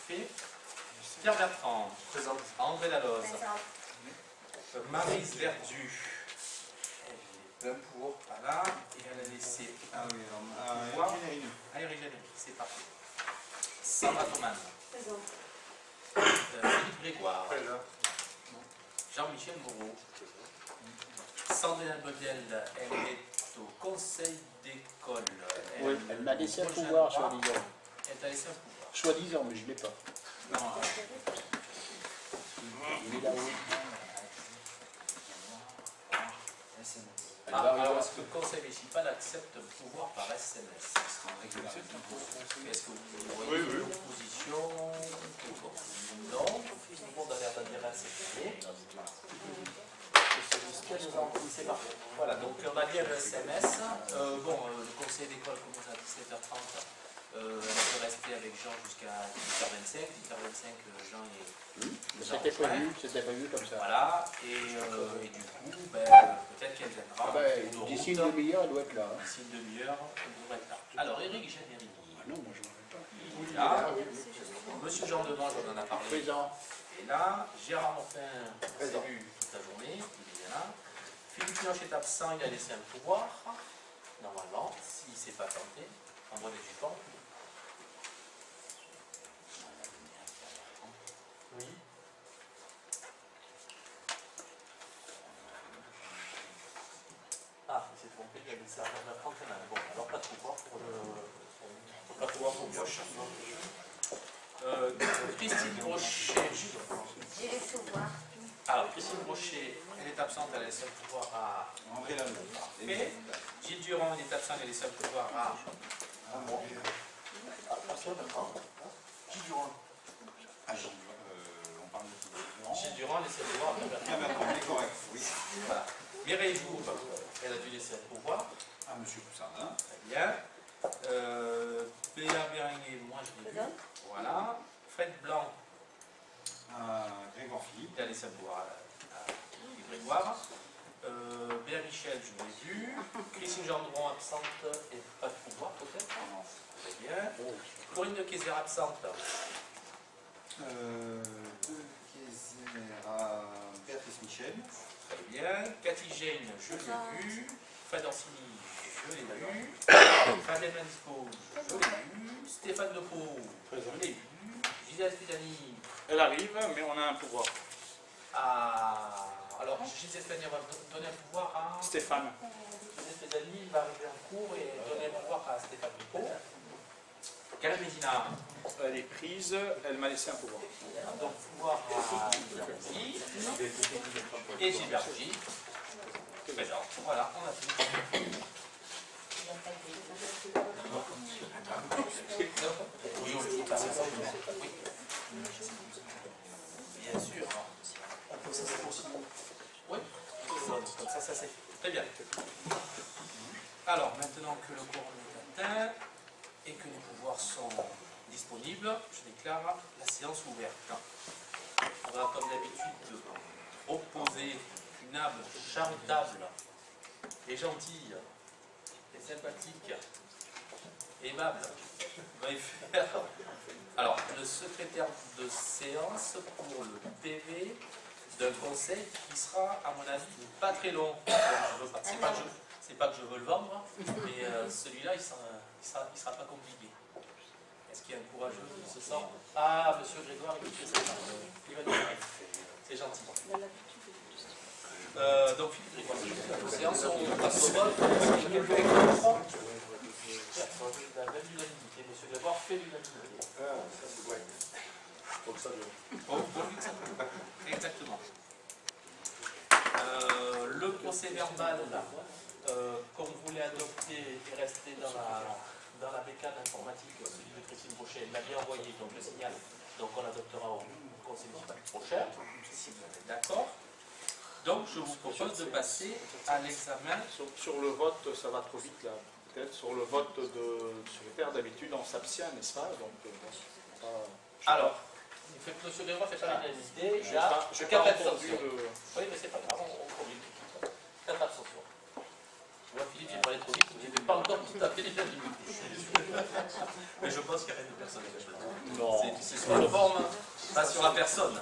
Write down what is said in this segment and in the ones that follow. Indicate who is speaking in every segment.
Speaker 1: fait. Pierre Bertrand. Présent. André Daloz. Maryse Verdu. 20 pour. Voilà. Et elle a laissé un pouvoir. Eric Généry, c'est parfait. Sandra Thoman. Philippe Grégoire. Jean-Michel Moreau. Sandrine Bedel, elle est au conseil d'école.
Speaker 2: Oui, elle m'a laissé un pouvoir, soi-disant.
Speaker 1: Elle t'a laissé un pouvoir.
Speaker 2: Soi-disant, mais je ne l'ai pas.
Speaker 1: Non.
Speaker 2: Il est là-haut.
Speaker 1: Alors, est-ce que le conseil municipal accepte le pouvoir par SMS? Est-ce que vous voyez l'opposition? Non. Tout le monde a l'air de dire accepter. C'est parfait. Voilà, donc on a bien le SMS. Le conseil d'école commence à 17h30. Elle peut rester avec Jean jusqu'à 18h25. 18h25, Jean est...
Speaker 2: C'était pas vu comme ça.
Speaker 1: Voilà, et du coup, peut-être qu'elle viendra.
Speaker 2: D'ici une demi-heure, elle doit être là.
Speaker 1: D'ici une demi-heure, elle devrait être là. Alors, Éric Généry.
Speaker 2: Non, moi je ne pas.
Speaker 1: Il est là. Monsieur Jean Demange, on en a parlé.
Speaker 2: Présent.
Speaker 1: Et là, Gérard Monfin, on s'est vu toute la journée, il est là. Philippe Mioche est absent, il a laissé un pouvoir, normalement, s'il ne s'est pas tenté. André Dupont. Oui. Ah, il s'est trompé, il a laissé un pouvoir. Bon, alors pas de pouvoir pour le... Pas de pouvoir pour Mioche. Christine Brochet.
Speaker 3: J'ai les pouvoirs.
Speaker 1: Alors, Christine Brochet, elle est absente, elle a laissé un pouvoir à André Lanoux. Gilles Durand, il est absent, elle a laissé un pouvoir à moi. Gilles Durand.
Speaker 4: On parle de Durand.
Speaker 1: Gilles Durand, laissé un pouvoir à
Speaker 4: Pierre Bertrand, c'est correct, oui.
Speaker 1: Voilà. Mireille Jouve, elle a dû laisser un pouvoir.
Speaker 4: À M. Poussardin.
Speaker 1: Très bien. Béa Béringuet, moi je l'ai vu. Voilà. Fred Blanc.
Speaker 4: Grégoire Philippe.
Speaker 1: Il a laissé un pouvoir à Grégoire. Béa Michel, je l'ai vu. Christine Gendron, absente et pas de pouvoir peut-être. Très bien. Corinne de Kayser, absente.
Speaker 4: Béatrice Michel.
Speaker 1: Très bien. Cathy Jane, je l'ai vu. Fred Orsini, je l'ai vu. Fabienne Manisco, je l'ai vu. Stéphane Lepeau, je l'ai vu. Gisèle Spidani.
Speaker 5: Elle arrive, mais on a un pouvoir.
Speaker 1: Alors, Gisèle Spidani va donner un pouvoir à...
Speaker 5: Stéphane.
Speaker 1: Gisèle Spidani va arriver en cours et donner un pouvoir à Stéphane Lepeau. Karen Médina.
Speaker 5: Elle est prise, elle m'a laissé un pouvoir.
Speaker 1: Donc, pouvoir à Gilles et Gilbert J. Présent. Voilà, on a tout. Oui, on le dit pas. Oui. Bien sûr. On peut ça c'est possible. Oui. Comme ça c'est fait. Très bien. Alors, maintenant que le quorum est atteint et que les pouvoirs sont disponibles, je déclare la séance ouverte. On va, comme d'habitude, proposer une âme charitable et gentille et sympathique, aimable, va y faire. Alors, le secrétaire de séance pour le PV d'un conseil qui sera, à mon avis, pas très long. C'est pas que je veux le vendre, mais celui-là, il sera pas compliqué. Est-ce qu'il y a un courageux qui se sent? Ah, monsieur Grégoire, il fait ça. Il va nous dire. C'est gentil. Donc, Philippe Grégoire, la séance, on passe au vote. La même unanimité. Monsieur Grégoire fait l'unanimité. Pour que ça dure. Exactement. Le procès verbal, comme vous voulez adopter, est resté dans la bécane informatique, celui de Christine Brochet. Elle l'a bien envoyé, donc le signal. Donc on l'adoptera au conseil municipal prochain, si vous êtes d'accord. Donc je vous propose de passer à l'examen.
Speaker 5: Sur le vote, ça va trop vite là. Peut-être sur le vote de secrétaire, d'habitude on s'abstient, n'est-ce pas? Donc,
Speaker 1: alors, M. Grégoire fait pas l'unanimité. Il y a 4 abstentions. Oui, mais c'est pas grave, on conduit. 4 abstentions. Je vois Philippe j'ai parlé trop vite, je n'ai pas encore tout à fait déjà dit. Mais je pense qu'il n'y a rien de personnel.
Speaker 5: Non.
Speaker 1: C'est sur la forme, pas sur la personne.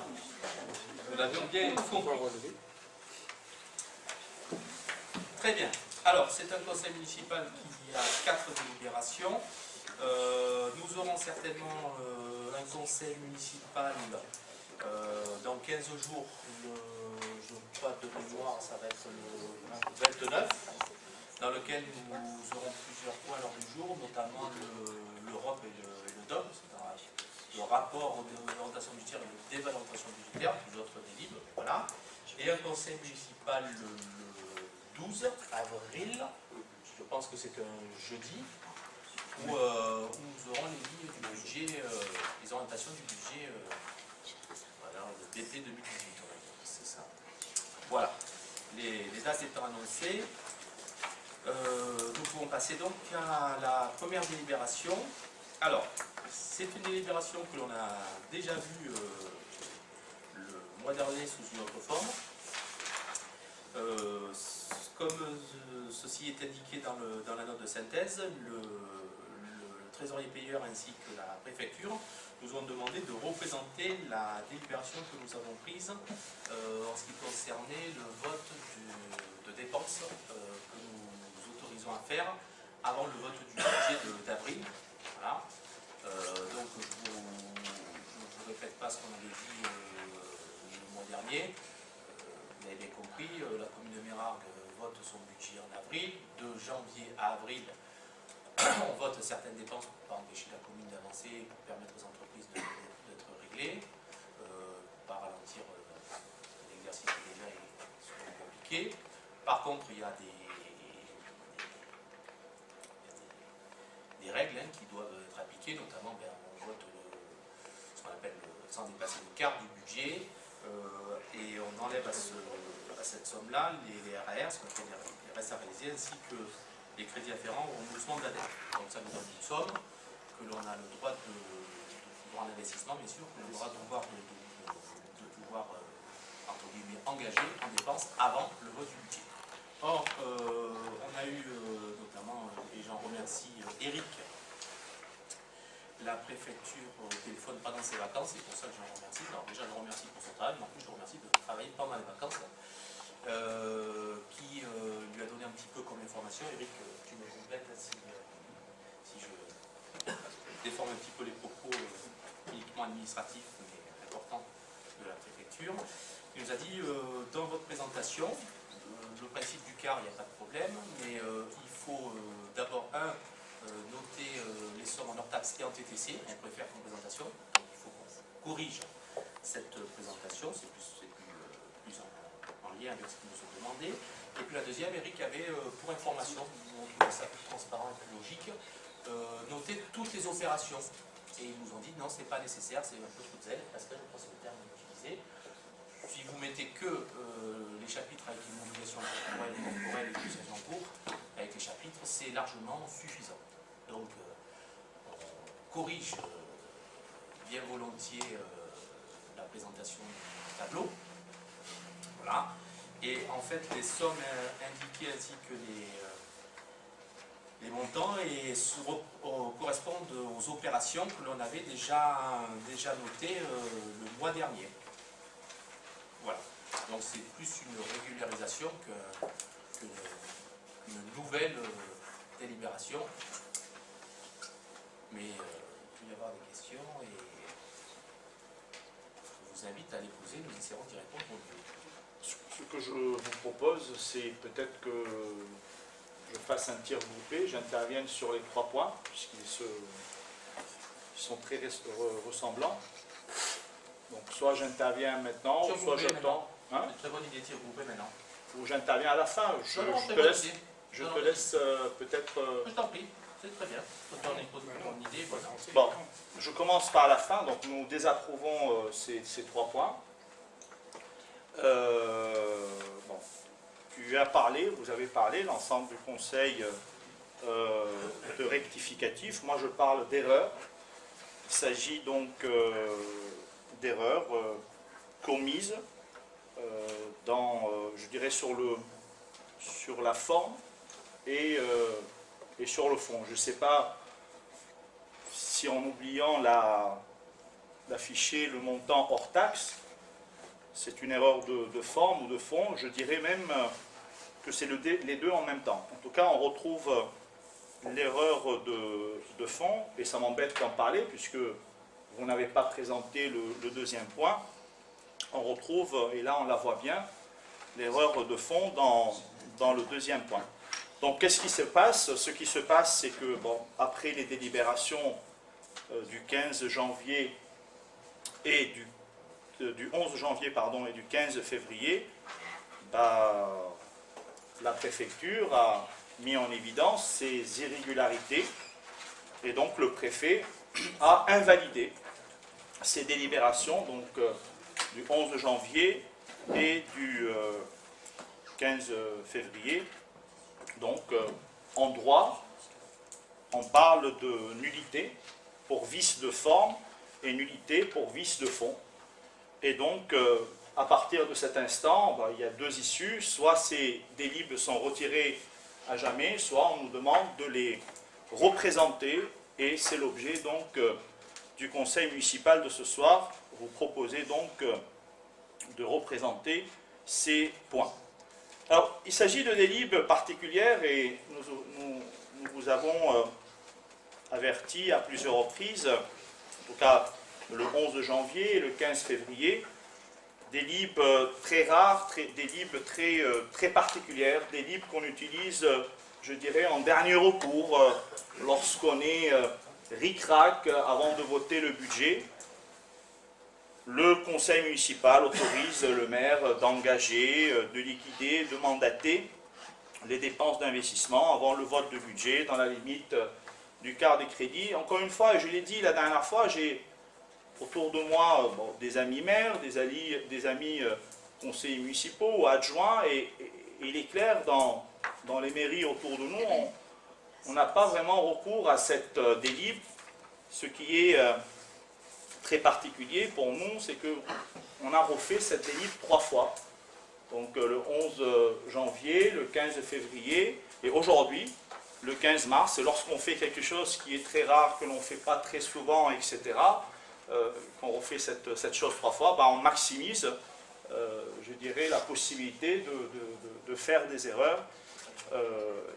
Speaker 1: Nous l'avions bien compris. Très bien. Alors, c'est un conseil municipal qui a 4 délibérations. Nous aurons certainement un conseil municipal dans 15 jours. Je crois de mémoire, ça va être le 29, dans lequel nous aurons plusieurs points à l'ordre du jour, notamment l'Europe et le DOM, c'est-à-dire le rapport d'orientation budgétaire et de dévalorisation budgétaire, plus d'autres délibres, voilà. Et un conseil municipal le 12 avril, je pense que c'est un jeudi, où nous aurons les lignes du budget, les orientations du budget, voilà, le BP 2018, c'est ça. Voilà, les dates étant annoncées, nous pouvons passer donc à la première délibération. Alors, c'est une délibération que l'on a déjà vue le mois dernier sous une autre forme. Comme ceci est indiqué dans la note de synthèse, le trésorier payeur ainsi que la préfecture nous ont demandé de représenter la délibération que nous avons prise en ce qui concernait le vote de dépenses que nous autorisons à faire avant le vote du budget d'avril. Voilà. Donc je ne vous répète pas ce qu'on avait dit le mois dernier. Vous avez bien compris, la commune de Mérargues vote son budget en avril. De janvier à avril, on vote certaines dépenses pour ne pas empêcher la commune d'avancer, pour permettre aux entreprises d'être réglées, pour ne pas ralentir l'exercice qui déjà est souvent compliqué. Par contre, il y a des règles qui doivent être appliquées, notamment on vote ce qu'on appelle sans dépasser le quart du budget, et on enlève à cette somme-là les RAR, ce qu'on appelle les restes à réaliser, ainsi que les crédits afférents au remboursement de la dette. Donc ça nous donne une somme que l'on a le droit de pouvoir en investissement, bien sûr, que l'on aura le droit de pouvoir, entre guillemets, engager en dépenses avant le vote du budget. Or, on a eu notamment, et j'en remercie Eric, la préfecture au téléphone pendant ses vacances, c'est pour ça que je le remercie. Alors déjà, je le remercie pour son travail, mais en plus, je le remercie de travailler pendant les vacances, qui lui a donné un petit peu comme information. Eric, tu me complètes si je déforme un petit peu les propos uniquement administratifs, mais importants de la préfecture. Il nous a dit, dans votre présentation, le principe du quart, il n'y a pas de problème, mais il faut d'abord, noter les sommes en hors taxe et en TTC, on préfère comme présentation, donc il faut qu'on corrige cette présentation, c'est plus en lien avec ce qu'ils nous ont demandé. Et puis la deuxième, Eric avait, pour information, on trouvait ça plus transparent et plus logique, noter toutes les opérations. Et ils nous ont dit non, c'est pas nécessaire, c'est un peu trop de zèle, parce que je crois que c'est le terme utilisé. Si vous mettez que les chapitres avec une mobilisation corporelle et une mobilisation en cours, avec les chapitres, c'est largement suffisant. Donc, on corrige bien volontiers la présentation du tableau. Voilà. Et en fait, les sommes indiquées ainsi que les montants correspondent aux opérations que l'on avait déjà notées le mois dernier. Voilà. Donc c'est plus une régularisation qu'une nouvelle délibération. Mais il peut y avoir des questions et je vous invite à les poser, nous essaierons d'y répondre au mieux.
Speaker 5: Ce que je vous propose, c'est peut-être que je fasse un tir groupé, j'intervienne sur les 3 points, puisqu'ils sont très ressemblants. Donc soit j'interviens maintenant, soit j'attends. Hein?
Speaker 1: C'est une très bonne idée de tir groupé maintenant.
Speaker 5: Ou j'interviens à la fin. Je te laisse peut-être...
Speaker 1: Je t'en prie, c'est très bien. Quand on est ton idée, voilà.
Speaker 5: Bon, je commence par la fin, donc nous désapprouvons ces 3 points. Bon, vous avez parlé, l'ensemble du conseil de rectificatif. Moi je parle d'erreurs. Il s'agit donc d'erreurs commises je dirais sur la forme et sur le fond. Je ne sais pas si en oubliant d'afficher le montant hors taxe, c'est une erreur de forme ou de fond. Je dirais même que c'est les deux en même temps. En tout cas, on retrouve l'erreur de fond, et ça m'embête d'en parler puisque vous n'avez pas présenté le deuxième point. On retrouve, et là on la voit bien, l'erreur de fond dans le deuxième point. Donc qu'est-ce qui se passe? Ce qui se passe, c'est que après les délibérations du 15 janvier et du 11 janvier et du 15 février, la préfecture a mis en évidence ces irrégularités, et donc le préfet a invalidé ces délibérations du 11 janvier et du 15 février. Donc en droit, on parle de nullité pour vice de forme et nullité pour vice de fond. Et donc à partir de cet instant, il y a deux issues: soit ces délibes sont retirés à jamais, soit on nous demande de les représenter, et c'est l'objet donc du conseil municipal de ce soir. Vous proposez donc de représenter ces points. Alors, il s'agit de délibes particulières, et nous vous avons averti à plusieurs reprises, en tout cas le 11 janvier et le 15 février, des libres très rares, des libres très particulières, des libres qu'on utilise, je dirais, en dernier recours, lorsqu'on est ric-rac avant de voter le budget. Le conseil municipal autorise le maire d'engager, de liquider, de mandater les dépenses d'investissement avant le vote de budget, dans la limite du quart des crédits. Encore une fois, et je l'ai dit la dernière fois, j'ai autour de moi des amis maires, des amis conseillers municipaux ou adjoints, et il est clair, dans les mairies autour de nous, on n'a pas vraiment recours à cette délib. Ce qui est très particulier pour nous, c'est qu'on a refait cette délib 3 fois. Donc le 11 janvier, le 15 février, et aujourd'hui, le 15 mars. Et lorsqu'on fait quelque chose qui est très rare, que l'on ne fait pas très souvent, etc., qu'on refait cette chose 3 fois, on maximise, je dirais, la possibilité de faire des erreurs.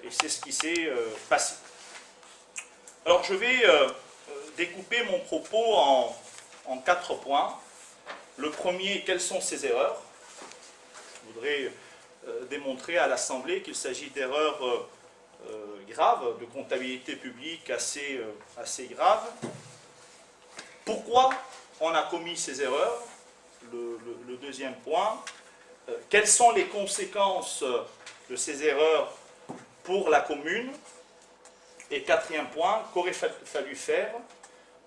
Speaker 5: Et c'est ce qui s'est passé. Alors je vais découper mon propos en 4 points. Le premier, quelles sont ces erreurs? Je voudrais démontrer à l'Assemblée qu'il s'agit d'erreurs graves, de comptabilité publique assez graves. Pourquoi on a commis ces erreurs? Le deuxième point. Quelles sont les conséquences de ces erreurs pour la commune? Et quatrième point, qu'aurait fallu faire?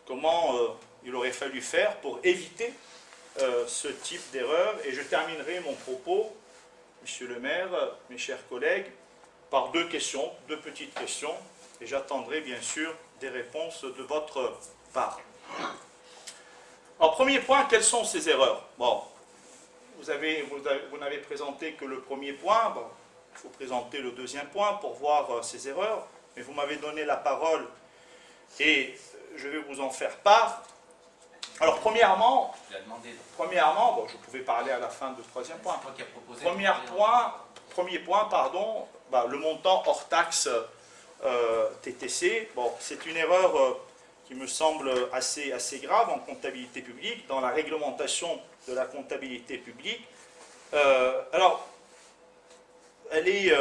Speaker 5: Comment il aurait fallu faire pour éviter ce type d'erreur? Et je terminerai mon propos, Monsieur le maire, mes chers collègues, par 2 questions, 2 petites questions, et j'attendrai bien sûr des réponses de votre part. Alors, premier point, quelles sont ces erreurs? Bon, vous n'avez présenté que le premier point, il faut présenter le deuxième point pour voir ces erreurs, mais vous m'avez donné la parole et je vais vous en faire part. Alors, premièrement, je pouvais parler à la fin du troisième point. Premier point, le montant hors taxe TTC. Bon, c'est une erreur qui me semble assez grave en comptabilité publique, dans la réglementation de la comptabilité publique. Alors, elle est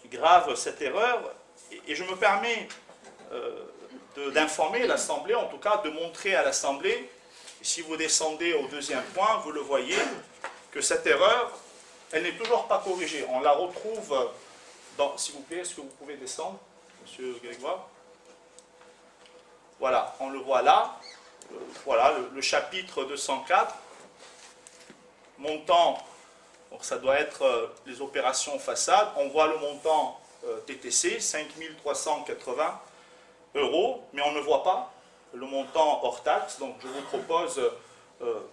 Speaker 5: grave, cette erreur, et je me permets d'informer l'Assemblée, en tout cas de montrer à l'Assemblée, si vous descendez au deuxième point, vous le voyez, que cette erreur, elle n'est toujours pas corrigée. On la retrouve dans, s'il vous plaît, est-ce que vous pouvez descendre, Monsieur Grégoire? Voilà, on le voit là. Voilà, le chapitre 204. Montant, donc ça doit être les opérations façade. On voit le montant TTC, 5 380 €, mais on ne voit pas le montant hors taxe. Donc je vous propose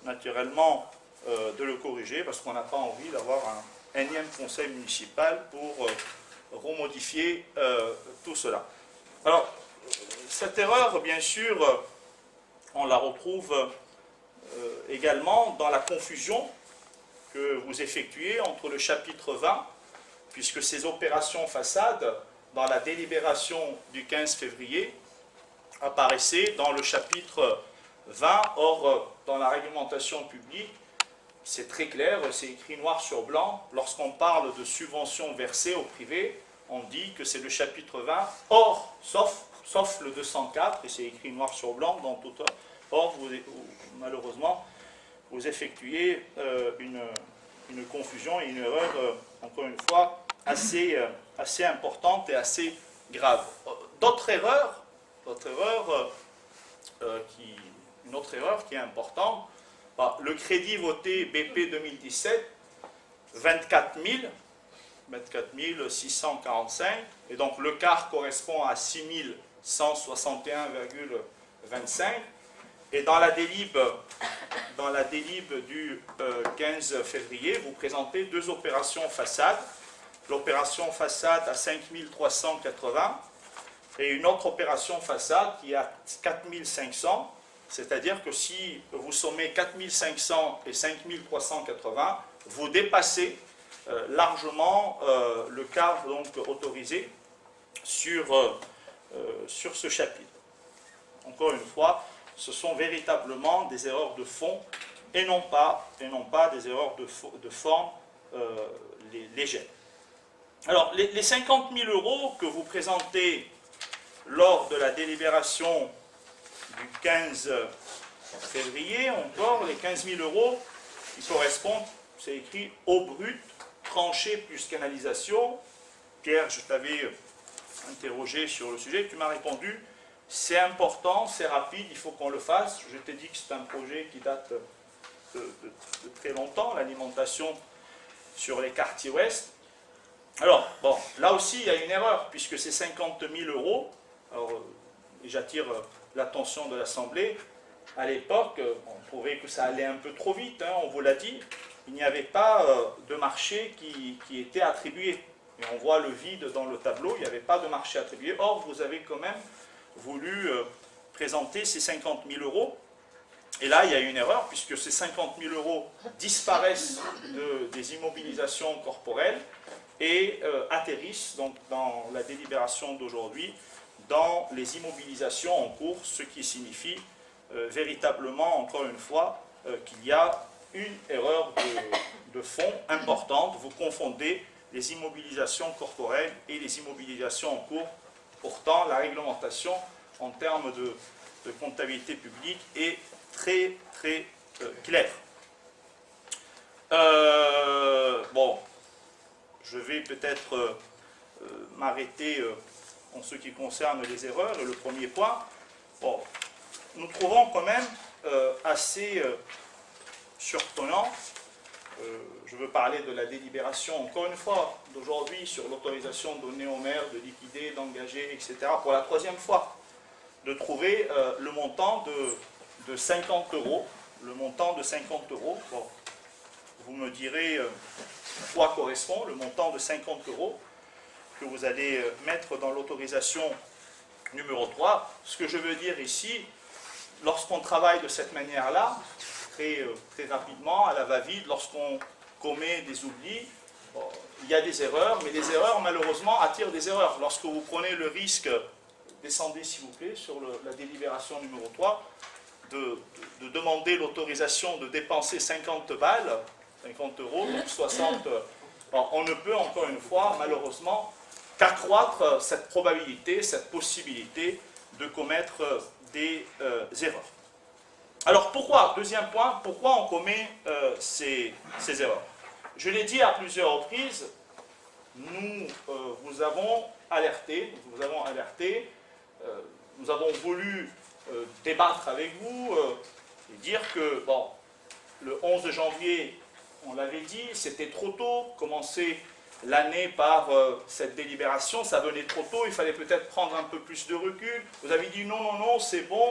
Speaker 5: naturellement de le corriger, parce qu'on n'a pas envie d'avoir un énième conseil municipal pour remodifier tout cela. Alors, cette erreur, bien sûr, on la retrouve également dans la confusion que vous effectuez entre le chapitre 20, puisque ces opérations façades, dans la délibération du 15 février, apparaissaient dans le chapitre 20. Or, dans la réglementation publique, c'est très clair, c'est écrit noir sur blanc. Lorsqu'on parle de subventions versées au privé, on dit que c'est le chapitre 20, or, sauf le 204, et c'est écrit noir sur blanc dans tout. Or, malheureusement, vous effectuez une confusion et une erreur, encore une fois, assez importante et assez grave. Une autre erreur qui est importante, le crédit voté BP 2017, 24 645, et donc le quart correspond à 6 161,25, et dans la délib du 15 février, vous présentez deux opérations façades, l'opération façade à 5 380 et une autre opération façade qui est à 4 500, c'est-à-dire que si vous sommez 4 500 et 5 380, vous dépassez largement le quart donc autorisé sur ce chapitre. Encore une fois, ce sont véritablement des erreurs de fond et non pas des erreurs de forme légères. Alors, les 50 000 € que vous présentez lors de la délibération du 15 février, encore, les 15 000 €, ils correspondent, c'est écrit, au brut, tranché plus canalisation. Pierre, je t'avais interrogé sur le sujet, tu m'as répondu, c'est important, c'est rapide, il faut qu'on le fasse. Je t'ai dit que c'est un projet qui date de très longtemps, l'alimentation sur les quartiers ouest. Alors, bon, là aussi, il y a une erreur, puisque c'est 50 000 €. Alors, j'attire l'attention de l'Assemblée. À l'époque, on trouvait que ça allait un peu trop vite, hein, on vous l'a dit. Il n'y avait pas de marché qui était attribué. Et on voit le vide dans le tableau, il n'y avait pas de marché attribué. Or, vous avez quand même voulu présenter ces 50 000 €. Et là, il y a une erreur, puisque ces 50 000 € disparaissent des immobilisations corporelles et atterrissent donc dans la délibération d'aujourd'hui dans les immobilisations en cours, ce qui signifie véritablement, encore une fois, qu'il y a une erreur de fond importante. Vous confondez les immobilisations corporelles et les immobilisations en cours. Pourtant, la réglementation en termes de comptabilité publique est très très claire. Bon, je vais peut-être m'arrêter en ce qui concerne les erreurs. Et le premier point, bon, nous trouvons quand même assez surprenant, je veux parler de la délibération, encore une fois, d'aujourd'hui, sur l'autorisation donnée au maire de liquider, d'engager, etc., pour la troisième fois, de trouver le montant de 50 €. Le montant de 50 €, bon, vous me direz quoi correspond le montant de 50 € que vous allez mettre dans l'autorisation numéro 3. Ce que je veux dire ici, lorsqu'on travaille de cette manière-là, très rapidement, à la va-vite, lorsqu'on commet des oublis, bon, il y a des erreurs, mais les erreurs, malheureusement, attirent des erreurs. Lorsque vous prenez le risque, descendez s'il vous plaît, sur la délibération numéro 3, de demander l'autorisation de dépenser 50 balles, 50 €, donc 60, bon, on ne peut, encore une fois, malheureusement, qu'accroître cette probabilité, cette possibilité de commettre des erreurs. Alors pourquoi, deuxième point, pourquoi on commet ces erreurs? Je l'ai dit à plusieurs reprises, nous vous avons alerté, nous avons voulu débattre avec vous et dire que, bon, le 11 janvier, on l'avait dit, c'était trop tôt, commencer l'année par cette délibération, ça venait trop tôt, il fallait peut-être prendre un peu plus de recul. Vous avez dit non, non, non, c'est bon,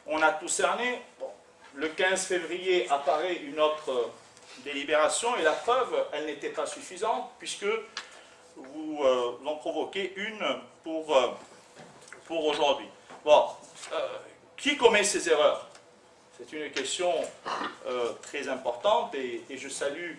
Speaker 5: on a tout cerné. Bon, le 15 février apparaît une autre délibération et la preuve, elle n'était pas suffisante puisque vous vous en provoquer une pour aujourd'hui. Bon, qui commet ces erreurs? C'est une question très importante et je salue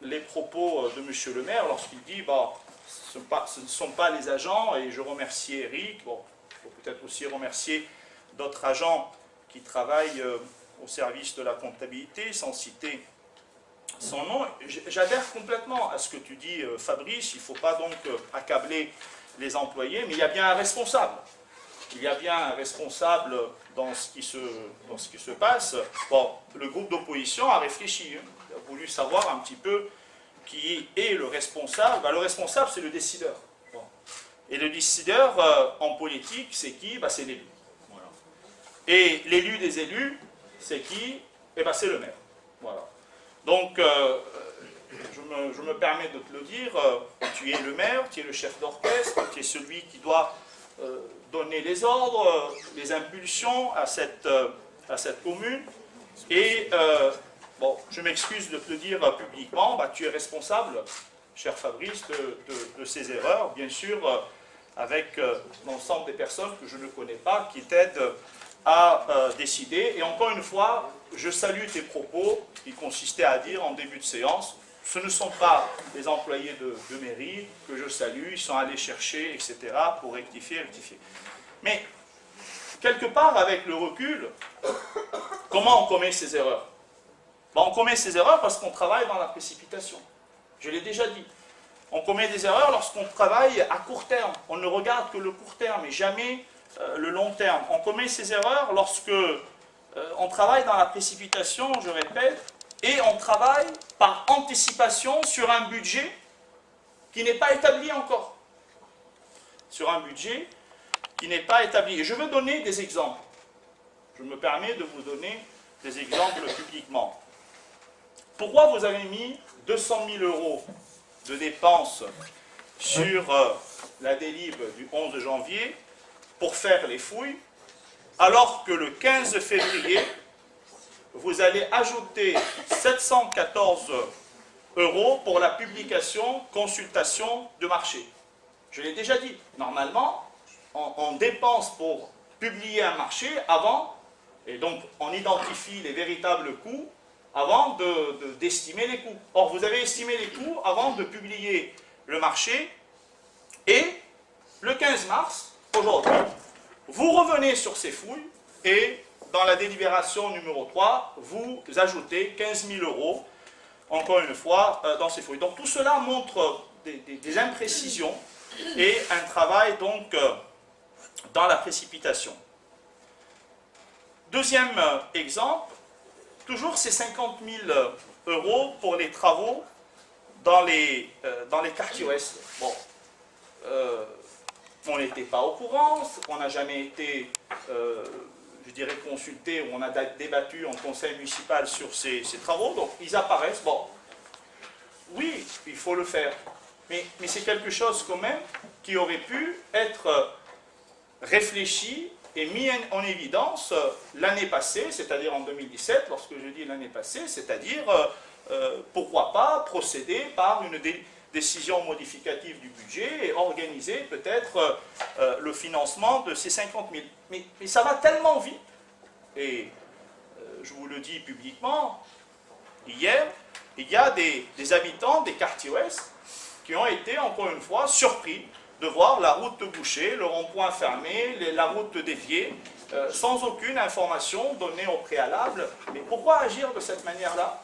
Speaker 5: les propos de M. le maire lorsqu'il dit bon, ce ne sont pas les agents, et je remercie Eric, bon, il faut peut-être aussi remercier d'autres agents qui travaillent au service de la comptabilité, sans citer son nom. J'adhère complètement à ce que tu dis, Fabrice. Il ne faut pas donc accabler les employés, mais il y a bien un responsable. Il y a bien un responsable dans ce qui se passe. Bon, le groupe d'opposition a réfléchi, hein. Il a voulu savoir un petit peu qui est le responsable. Ben, le responsable, c'est le décideur. Bon. Et le décideur en politique, c'est qui? Ben, c'est l'élu. Voilà. Et l'élu des élus, c'est qui? Eh ben, c'est le maire. Voilà. Donc, je me permets de te le dire, tu es le maire, tu es le chef d'orchestre, tu es celui qui doit donner les ordres, les impulsions à cette commune. Et, bon, je m'excuse de te le dire publiquement, bah, tu es responsable, cher Fabrice, de ces erreurs, bien sûr, avec l'ensemble des personnes que je ne connais pas, qui t'aident à décider. Et encore une fois, je salue tes propos qui consistaient à dire en début de séance, ce ne sont pas les employés de mairie que je salue, ils sont allés chercher, etc., pour rectifier. Mais, quelque part, avec le recul, comment on commet ces erreurs? Ben, on commet ces erreurs parce qu'on travaille dans la précipitation. Je l'ai déjà dit. On commet des erreurs lorsqu'on travaille à court terme. On ne regarde que le court terme et jamais le long terme. On commet ces erreurs lorsque on travaille dans la précipitation, je répète, et on travaille par anticipation sur un budget qui n'est pas établi encore. Sur un budget qui n'est pas établi. Et je veux donner des exemples. Je me permets de vous donner des exemples publiquement. Pourquoi vous avez mis 200 000 € de dépenses sur la délib du 11 janvier pour faire les fouilles, alors que le 15 février, vous allez ajouter 714 € pour la publication, consultation de marché? Je l'ai déjà dit, normalement, on dépense pour publier un marché avant, et donc on identifie les véritables coûts avant d'estimer les coûts. Or, vous avez estimé les coûts avant de publier le marché, et le 15 mars, aujourd'hui, vous revenez sur ces fouilles, et dans la délibération numéro 3, vous ajoutez 15 000 €, encore une fois, dans ces fouilles. Donc tout cela montre des imprécisions et un travail donc dans la précipitation. Deuxième exemple, toujours ces 50 000 € pour les travaux dans les quartiers ouest. Bon, on n'était pas au courant, on n'a jamais été, je dirais, consulté, ou on a débattu en conseil municipal sur ces travaux, donc ils apparaissent. Bon, oui, il faut le faire, mais c'est quelque chose quand même qui aurait pu être réfléchi et mis en évidence l'année passée, c'est-à-dire en 2017, lorsque je dis l'année passée, c'est-à-dire pourquoi pas procéder par une décision modificative du budget et organiser peut-être le financement de ces 50 000. Mais ça va tellement vite, et je vous le dis publiquement, hier, il y a des habitants des quartiers ouest qui ont été, encore une fois, surpris de voir la route bouchée, le rond-point fermé, la route déviée, sans aucune information donnée au préalable. Mais pourquoi agir de cette manière-là?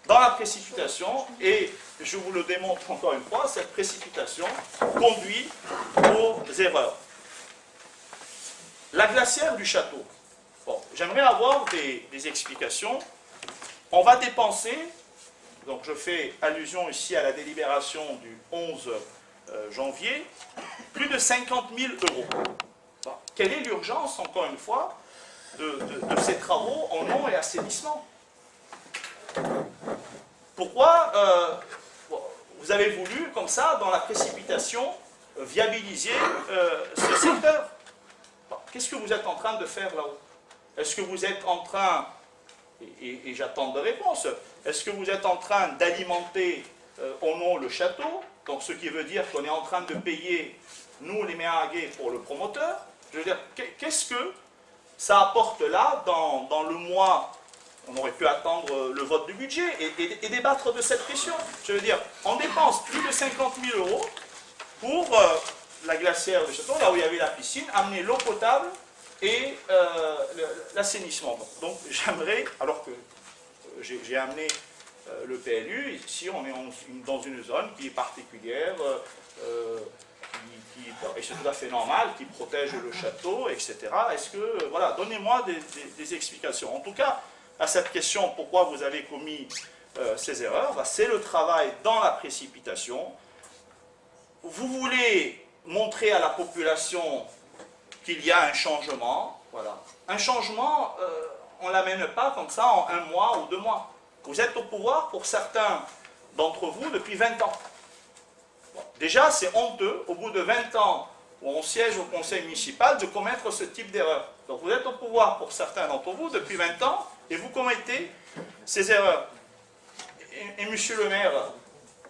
Speaker 5: Dans la précipitation, et je vous le démontre encore une fois, cette précipitation conduit aux erreurs. La glacière du château. Bon, j'aimerais avoir des explications. On va dépenser, donc je fais allusion ici à la délibération du 11 janvier, plus de 50 000 €. Bon, quelle est l'urgence, encore une fois, de ces travaux en eau et assainissement? Pourquoi vous avez voulu, comme ça, dans la précipitation, viabiliser ce secteur? Bon, qu'est-ce que vous êtes en train de faire là-haut? Est-ce que vous êtes en train, et j'attends de réponse, est-ce que vous êtes en train d'alimenter en eau le château? Donc ce qui veut dire qu'on est en train de payer, nous les ménages, pour le promoteur. Je veux dire, qu'est-ce que ça apporte là dans le mois? On aurait pu attendre le vote du budget et débattre de cette question. Je veux dire, on dépense plus de 50 000 € pour la glacière de Château, là où il y avait la piscine, amener l'eau potable et l'assainissement. Donc j'aimerais, alors que j'ai amené le PLU, ici on est dans une zone qui est particulière, et c'est tout à fait normal, qui protège le château, etc. Est-ce que, voilà, donnez-moi des explications. En tout cas, à cette question, pourquoi vous avez commis ces erreurs, c'est le travail dans la précipitation. Vous voulez montrer à la population qu'il y a un changement, voilà. Un changement, on ne l'amène pas comme ça en 1 mois ou 2 mois. Vous êtes au pouvoir, pour certains d'entre vous, depuis 20 ans. Bon, déjà, c'est honteux, au bout de 20 ans où on siège au conseil municipal, de commettre ce type d'erreur. Donc vous êtes au pouvoir, pour certains d'entre vous, depuis 20 ans, et vous commettez ces erreurs. Et monsieur le maire,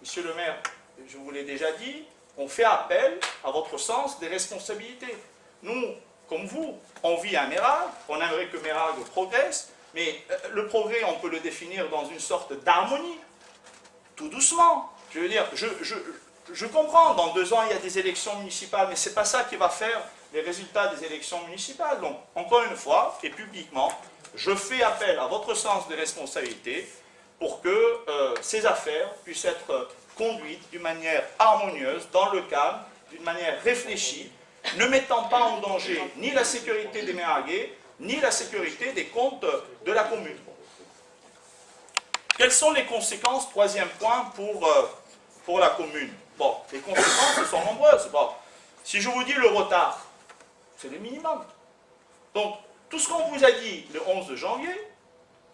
Speaker 5: je vous l'ai déjà dit, on fait appel à votre sens des responsabilités. Nous, comme vous, on vit à Méragles, on aimerait que Méragles progresse, mais le progrès, on peut le définir dans une sorte d'harmonie, tout doucement. Je veux dire, je comprends, dans 2 ans, il y a des élections municipales, mais ce n'est pas ça qui va faire les résultats des élections municipales. Donc, encore une fois, et publiquement, je fais appel à votre sens de responsabilité pour que ces affaires puissent être conduites d'une manière harmonieuse, dans le calme, d'une manière réfléchie, ne mettant pas en danger ni la sécurité des ménages, ni la sécurité des comptes de la commune. Quelles sont les conséquences, 3e point, pour la commune? Bon, les conséquences sont nombreuses. Bon, si je vous dis le retard, c'est le minimum. Donc, tout ce qu'on vous a dit le 11 janvier,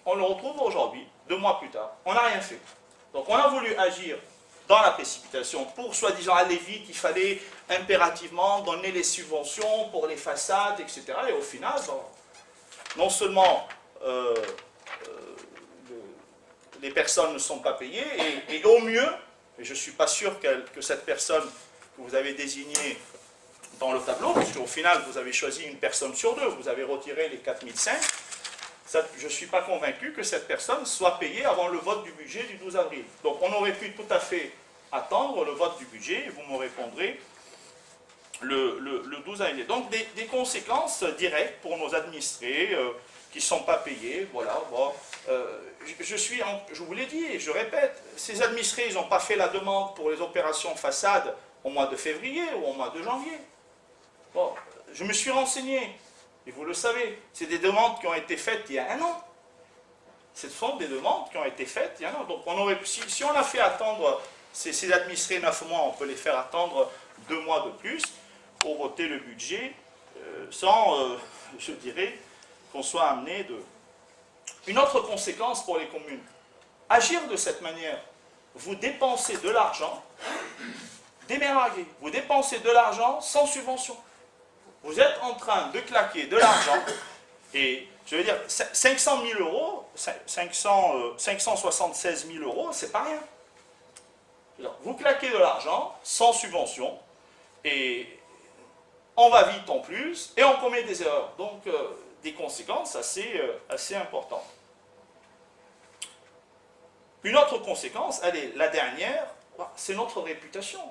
Speaker 5: on le retrouve aujourd'hui, 2 mois plus tard. On n'a rien fait. Donc, on a voulu agir dans la précipitation pour, soi-disant, aller vite. Il fallait impérativement donner les subventions pour les façades, etc. Et au final, bon, non seulement les personnes ne sont pas payées, et au mieux, et je ne suis pas sûr que cette personne que vous avez désignée dans le tableau, parce qu'au final, vous avez choisi une personne sur 2, vous avez retiré les 4005, je ne suis pas convaincu que cette personne soit payée avant le vote du budget du 12 avril. Donc on aurait pu tout à fait attendre le vote du budget, et vous me répondrez le 12 avril. Donc des conséquences directes pour nos administrés qui ne sont pas payés, voilà. Bon, je vous l'ai dit, et je répète, ces administrés, ils n'ont pas fait la demande pour les opérations façades au mois de février ou au mois de janvier. Bon, je me suis renseigné, et vous le savez, c'est des demandes qui ont été faites il y a 1 an. Ce sont des demandes qui ont été faites il y a 1 an. Donc on aurait, si on a fait attendre ces administrés 9 mois, on peut les faire attendre 2 mois de plus pour voter le budget, sans, je dirais, qu'on soit amené de... Une autre conséquence pour les communes, agir de cette manière, vous dépensez de l'argent, déménager, vous dépensez de l'argent sans subvention. Vous êtes en train de claquer de l'argent, et je veux dire, 500 000 €, 576 000 €, c'est pas rien. Vous claquez de l'argent sans subvention, et on va vite en plus, et on commet des erreurs. Donc, des conséquences assez importantes. Une autre conséquence, allez, la dernière, c'est notre réputation,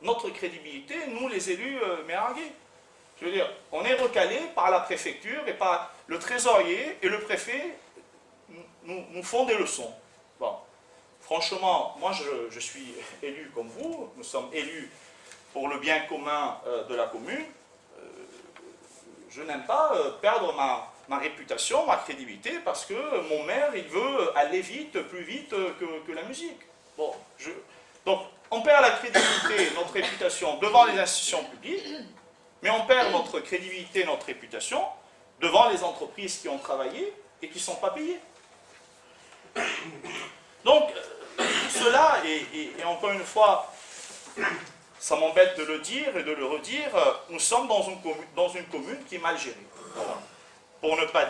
Speaker 5: notre crédibilité, nous les élus méragués. Je veux dire, on est recalé par la préfecture et par le trésorier et le préfet nous font des leçons. Bon, franchement, moi je suis élu comme vous, nous sommes élus pour le bien commun de la commune. Je n'aime pas perdre ma réputation, ma crédibilité, parce que mon maire, il veut aller vite, plus vite que la musique. Bon, donc, on perd la crédibilité, notre réputation devant les institutions publiques, mais on perd notre crédibilité, notre réputation devant les entreprises qui ont travaillé et qui ne sont pas payées. Donc, tout cela, et encore une fois, ça m'embête de le dire et de le redire, nous sommes dans une commune qui est mal gérée. Voilà. Pour ne pas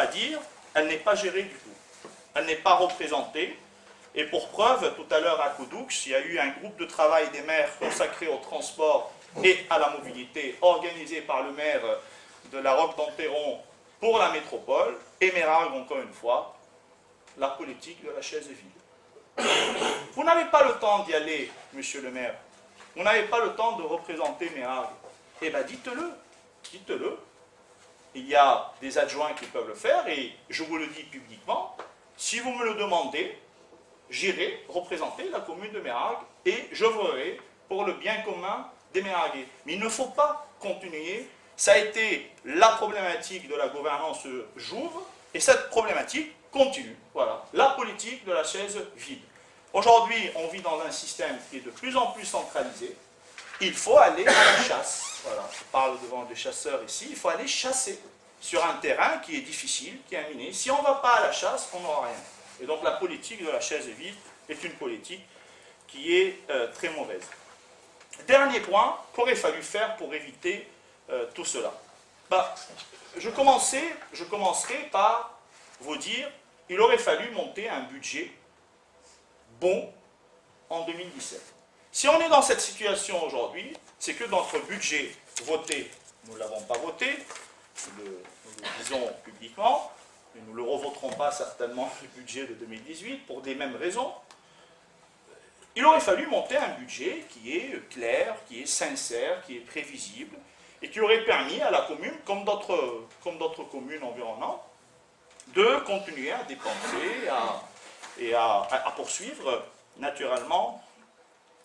Speaker 5: dire, elle n'est pas gérée du tout. Elle n'est pas représentée. Et pour preuve, tout à l'heure à Coudoux, il y a eu un groupe de travail des maires consacré au transport et à la mobilité, organisé par le maire de la Roque-d'Enterron pour la métropole, et Meyrargues, encore une fois, la politique de la chaise vide. Vous n'avez pas le temps d'y aller, monsieur le maire. Vous n'avez pas le temps de représenter Meyrargues. Eh bien, dites-le. Dites-le. Il y a des adjoints qui peuvent le faire, et je vous le dis publiquement, si vous me le demandez, j'irai représenter la commune de Meyrargues et j'œuvrerai pour le bien commun des Meyrarguais. Mais il ne faut pas continuer. Ça a été la problématique de la gouvernance Jouve, et cette problématique continue. Voilà, la politique de la chaise vide. Aujourd'hui, on vit dans un système qui est de plus en plus centralisé. Il faut aller à la chasse. Voilà, je parle devant des chasseurs ici. Il faut aller chasser sur un terrain qui est difficile, qui est miné. Si on ne va pas à la chasse, on n'aura rien. Et donc la politique de la chaise vide est une politique qui est très mauvaise. Dernier point qu'aurait fallu faire pour éviter tout cela. Je commencerai par vous dire qu'il aurait fallu monter un budget bon en 2017. Si on est dans cette situation aujourd'hui, c'est que notre budget voté, nous ne l'avons pas voté, nous le disons publiquement, mais nous ne le revoterons pas certainement le budget de 2018 pour des mêmes raisons. Il aurait fallu monter un budget qui est clair, qui est sincère, qui est prévisible, et qui aurait permis à la commune, comme d'autres communes environnantes, de continuer à dépenser et à poursuivre naturellement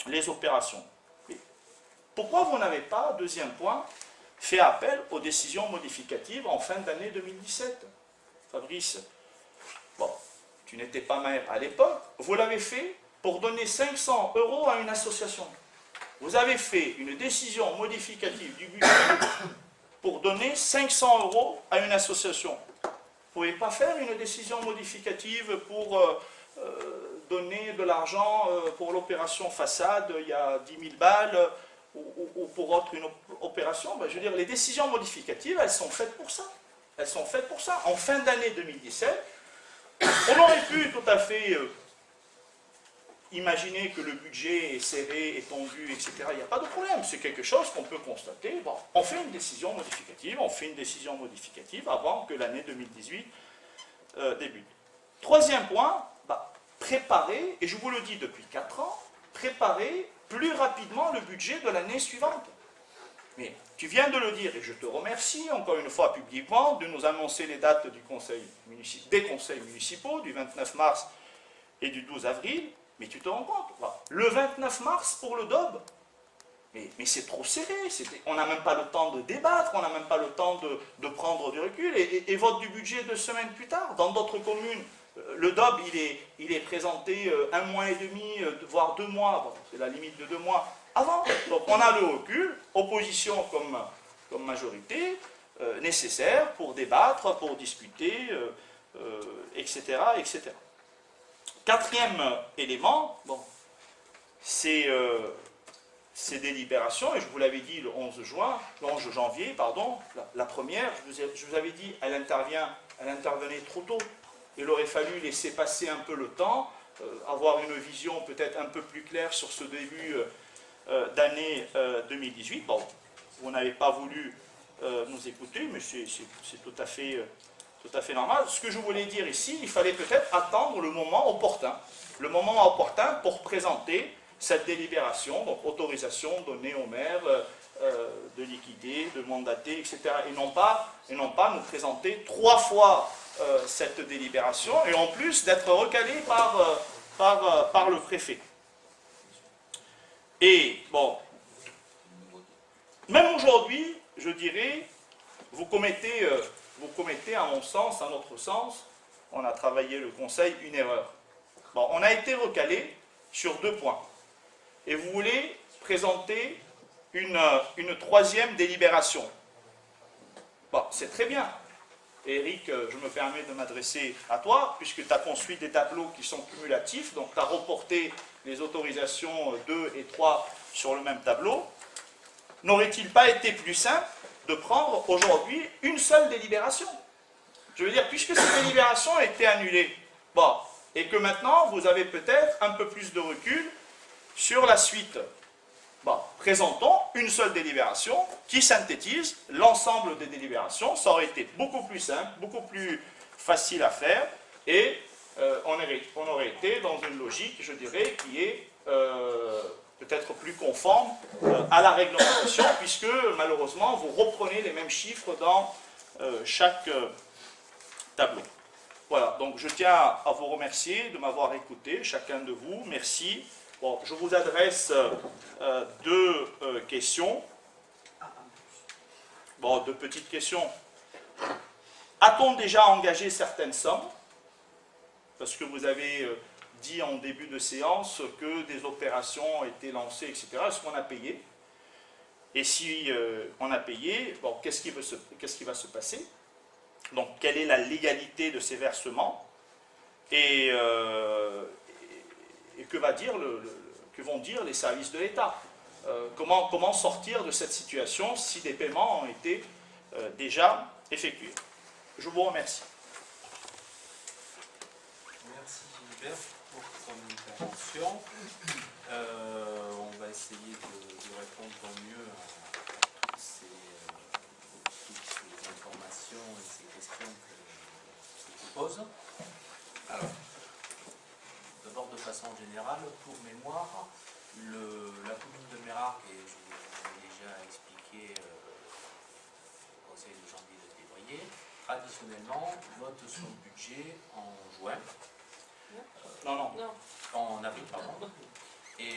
Speaker 5: les opérations. Et pourquoi vous n'avez pas, deuxième point, fait appel aux décisions modificatives en fin d'année 2017 ? Fabrice, bon, tu n'étais pas maire à l'époque, vous l'avez fait pour donner 500 € à une association. Vous avez fait une décision modificative du budget pour donner 500 € à une association. Vous ne pouvez pas faire une décision modificative pour donner de l'argent pour l'opération façade, il y a 10 000 balles, ou pour une opération. Je veux dire, les décisions modificatives, elles sont faites pour ça. Elles sont faites pour ça. En fin d'année 2017, on aurait pu tout à fait imaginer que le budget est serré, est tendu, etc. Il n'y a pas de problème. C'est quelque chose qu'on peut constater. Bon, on fait une décision modificative avant que l'année 2018 débute. Troisième point, préparer, et je vous le dis depuis 4 ans, préparer plus rapidement le budget de l'année suivante. Mais tu viens de le dire, et je te remercie encore une fois publiquement de nous annoncer les dates des conseils municipaux, du 29 mars et du 12 avril, mais tu te rends compte, le 29 mars pour le DOB, mais c'est trop serré, on n'a même pas le temps de débattre, on n'a même pas le temps de prendre du recul, et vote du budget 2 semaines plus tard. Dans d'autres communes, le DOB, il est présenté 1 mois et demi, voire 2 mois, bon, c'est la limite de 2 mois avant. Donc on a le recul, opposition comme majorité, nécessaire pour débattre, pour discuter, etc., etc. Quatrième élément, bon, c'est ces délibérations, et je vous l'avais dit le 11 janvier, la première, je vous avais dit, elle intervenait trop tôt. Il aurait fallu laisser passer un peu le temps, avoir une vision peut-être un peu plus claire sur ce début d'année 2018. Bon, vous n'avez pas voulu nous écouter, mais c'est tout à fait normal. Ce que je voulais dire ici, il fallait peut-être attendre le moment opportun pour présenter cette délibération, donc autorisation donnée au maire de liquider, de mandater, etc. Et non pas nous présenter 3 fois cette délibération, et en plus d'être recalé par le préfet. Et bon, même aujourd'hui, je dirais, vous commettez à mon sens, à notre sens, on a travaillé le conseil, une erreur. Bon, on a été recalé sur 2 points. Et vous voulez présenter une 3e délibération. Bon, c'est très bien. Et Eric, je me permets de m'adresser à toi, puisque tu as construit des tableaux qui sont cumulatifs, donc tu as reporté les autorisations 2 et 3 sur le même tableau. N'aurait-il pas été plus simple de prendre aujourd'hui une seule délibération? Je veux dire, puisque cette délibération a été annulée, bon, et que maintenant vous avez peut-être un peu plus de recul sur la suite. Bon, présentons une seule délibération qui synthétise l'ensemble des délibérations. Ça aurait été beaucoup plus simple, beaucoup plus facile à faire, et on aurait été dans une logique, je dirais, qui est peut-être plus conforme à la réglementation, puisque malheureusement vous reprenez les mêmes chiffres dans chaque tableau. Voilà, donc je tiens à vous remercier de m'avoir écouté, chacun de vous, merci. Bon, je vous adresse deux questions. Bon, deux petites questions. A-t-on déjà engagé certaines sommes? Parce que vous avez dit en début de séance que des opérations ont été lancées, etc. Est-ce qu'on a payé? Et si on a payé, bon, qu'est-ce qui va se passer? Donc, quelle est la légalité de ces versements? Et que vont dire les services de l'État? Comment sortir de cette situation si des paiements ont été déjà effectués? Je vous remercie.
Speaker 1: Merci Gilbert pour ton intervention. On va essayer de répondre au mieux à toutes ces informations et ces questions que tu poses. Alors, d'abord de façon générale, pour mémoire, la commune de Mérarques, et je vous l'ai déjà expliqué au conseil de janvier et de février, traditionnellement vote son budget en juin. En avril, pardon. Et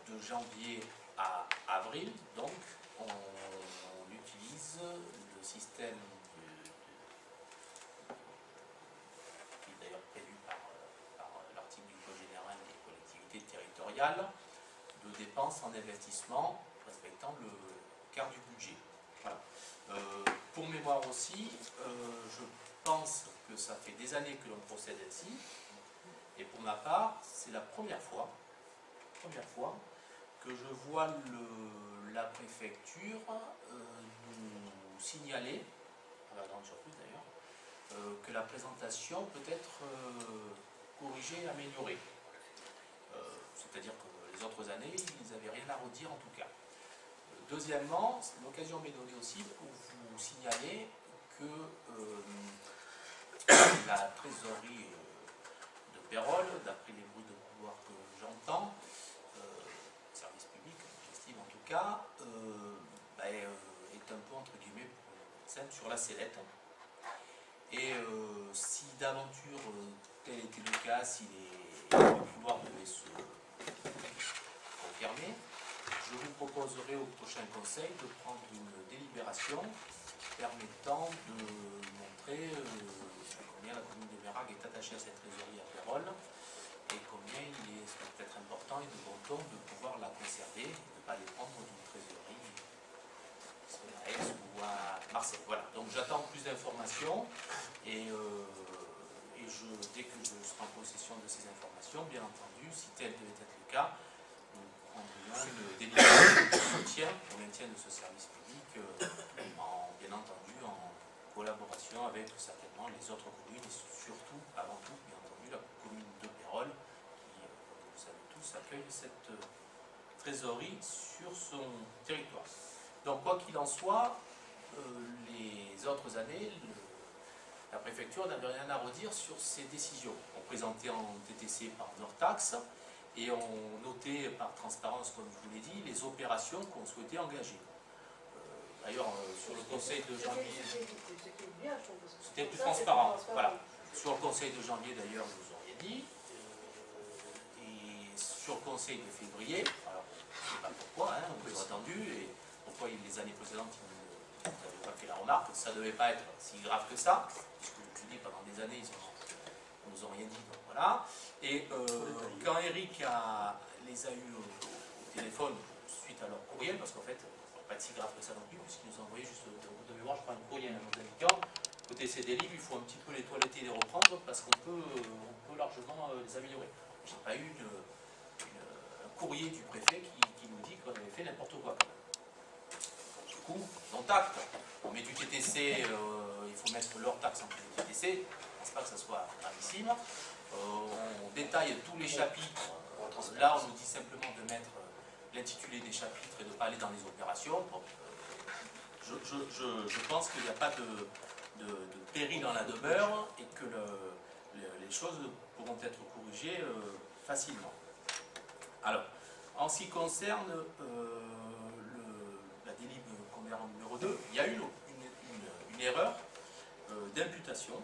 Speaker 1: de janvier à avril, donc, on utilise le système qui est d'ailleurs prévu par l'article du Code général des collectivités territoriales, de dépenses en investissement respectant le quart du budget. Voilà. Pour mémoire aussi, je pense que ça fait des années que l'on procède ainsi, et pour ma part, c'est la première fois que je vois la préfecture nous signaler, à la grande surprise d'ailleurs, que la présentation peut être corrigée, améliorée. C'est-à-dire que les autres années, ils n'avaient rien à redire en tout cas. Deuxièmement, l'occasion m'est donnée aussi pour vous signaler que la trésorerie de Pérol, d'après les bruits de couloir que j'entends, service public, j'estime en tout cas, est un peu entre guillemets sur la sellette. Et si d'aventure tel était le cas, si les couloirs devaient se confirmer, je vous proposerai au prochain conseil de prendre une délibération permettant de montrer combien la commune de Mérarques est attachée à cette trésorerie à Pérol et combien il est peut-être important et de bon ton de pouvoir la conserver et de ne pas les prendre d'une trésorerie soit à Aix ou à Marseille. Voilà, donc j'attends plus d'informations et dès que je serai en possession de ces informations, bien entendu, si tel devait être le cas, nous prendrions une délibération de soutien au maintien de ce service public, bien entendu en collaboration avec certainement les autres communes et surtout, avant tout, bien entendu, la commune de Pérol qui, comme vous le savez tous, accueille cette trésorerie sur son territoire. Donc, quoi qu'il en soit, les autres années, la préfecture n'avait rien à redire sur ces décisions. On présentait en TTC par Nortax et on notait par transparence, comme je vous l'ai dit, les opérations qu'on souhaitait engager. D'ailleurs, sur le conseil de janvier, c'était plus transparent. Voilà. Sur le conseil de janvier, d'ailleurs, vous auriez dit. Et sur le conseil de février, alors, je ne sais pas pourquoi, hein, on vous a attendu, et pourquoi les années précédentes, vous n'avez pas fait la remarque, ça ne devait pas être si grave que ça, puisque je vous dis, pendant des années, ils ne nous ont rien dit, donc voilà. Et quand Eric les a eus au téléphone, suite à leur courriel, parce qu'en fait, pas si grave que ça non plus, puisqu'ils nous ont envoyé juste de mémoire, je crois, un courriel nous indiquant, côté CD livres, il faut un petit peu les toiletter et les reprendre, parce qu'on peut largement les améliorer. J'ai pas eu un courrier du préfet qui nous dit qu'on avait fait n'importe quoi. Du coup, on tacte. On met du TTC, il faut mettre leur taxe en plus du TTC. Je ne pense pas que ça soit ici. centimes. On détaille tous les chapitres. Là, on nous dit simplement de mettre l'intitulé des chapitres et de ne pas aller dans les opérations. Bon, je pense qu'il n'y a pas de péril dans la demeure et que les choses pourront être corrigées facilement. Alors, en ce qui concerne la délib convérant numéro 2, il y a eu une erreur d'imputation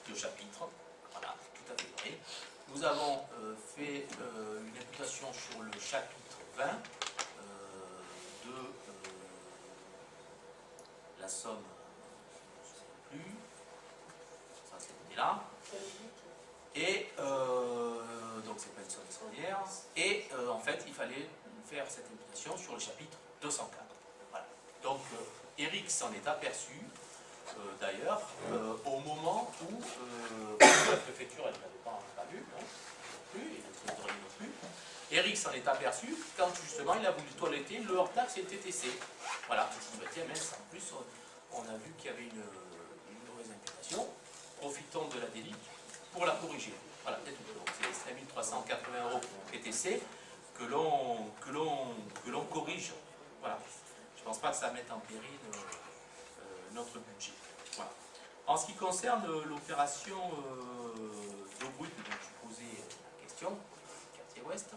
Speaker 1: de chapitre. Voilà, tout à fait vrai. Nous avons fait une imputation sur le chapitre 20 de la somme, je ne sais plus, ça c'était là. Et donc c'est pas une somme extraordinaire. Et en fait, il fallait faire cette imputation sur le chapitre 204. Voilà. Donc Eric s'en est aperçu, d'ailleurs, au moment où la préfecture, elle ne l'avait pas vu, non plus, et le trésorier non plus. Eric s'en est aperçu quand justement il a voulu toiletter le hors-taxe et le TTC. Voilà, il s'est dit, tiens, mince, en plus, on a vu qu'il y avait une mauvaise imputation. Profitons de la délit pour la corriger. Voilà, c'est tout. Donc c'est 5380 € TTC que l'on corrige. Voilà. Je ne pense pas que ça mette en péril notre budget. Voilà. En ce qui concerne l'opération d'eau brute dont je posais la question, quartier ouest, je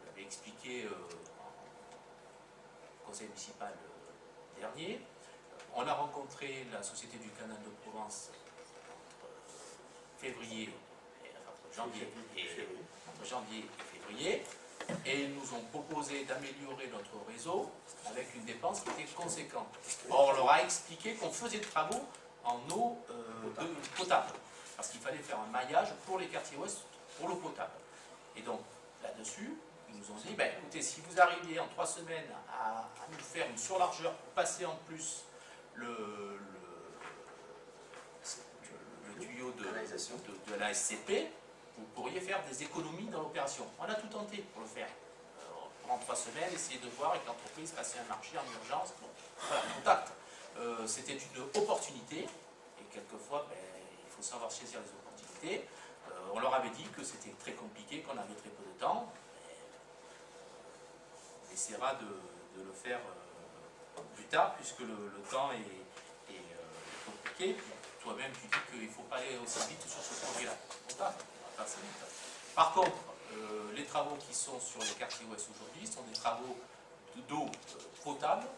Speaker 1: l'avais expliqué au conseil municipal dernier. On a rencontré la Société du Canal de Provence entre janvier et février, et ils nous ont proposé d'améliorer notre réseau avec une dépense qui était conséquente. Or, on leur a expliqué qu'on faisait des travaux en eau potable, parce qu'il fallait faire un maillage pour les quartiers ouest pour l'eau potable. Et donc, là-dessus, ils nous ont dit, ben, écoutez, si vous arriviez en 3 semaines à nous faire une surlargeur pour passer en plus le tuyau de la SCP, vous pourriez faire des économies dans l'opération. On a tout tenté pour le faire. En 3 semaines, essayer de voir avec l'entreprise passer un marché en urgence. Bon, voilà, contact. C'était une opportunité, et quelquefois, ben, il faut savoir saisir les opportunités. On leur avait dit que c'était très compliqué, qu'on avait très peu de temps. On essaiera de le faire plus tard, puisque le temps est compliqué. Toi-même, tu dis qu'il ne faut pas aller aussi vite sur ce projet-là. Par contre, les travaux qui sont sur les quartiers ouest aujourd'hui sont des travaux d'eau potable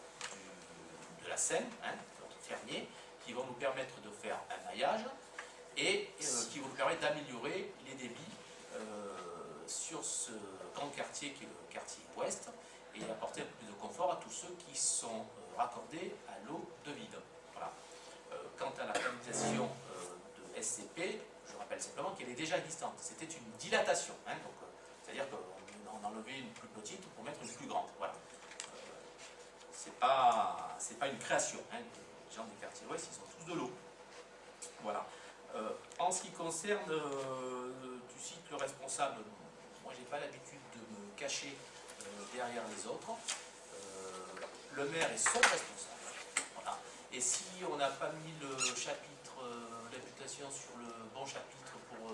Speaker 1: de la Seine, notre Fernier, qui vont nous permettre de faire un maillage et qui vont nous permettre d'améliorer les débits sur ce grand quartier qui est le quartier ouest et apporter un peu plus de confort à tous ceux qui sont raccordés à l'eau de vide. Voilà. Quant à la canalisation de SCP, je rappelle simplement qu'elle est déjà existante. C'était une dilatation, c'est-à-dire qu'on enlevait une plus petite pour mettre une plus grande. Voilà. C'est pas une création. Les gens des quartiers ouest, ils ont tous de l'eau. Voilà. En ce qui concerne, tu cites le responsable, moi j'ai pas l'habitude de me cacher derrière les autres. Le maire est seul responsable. Voilà. Et si on n'a pas mis le chapitre d'imputation sur le bon chapitre pour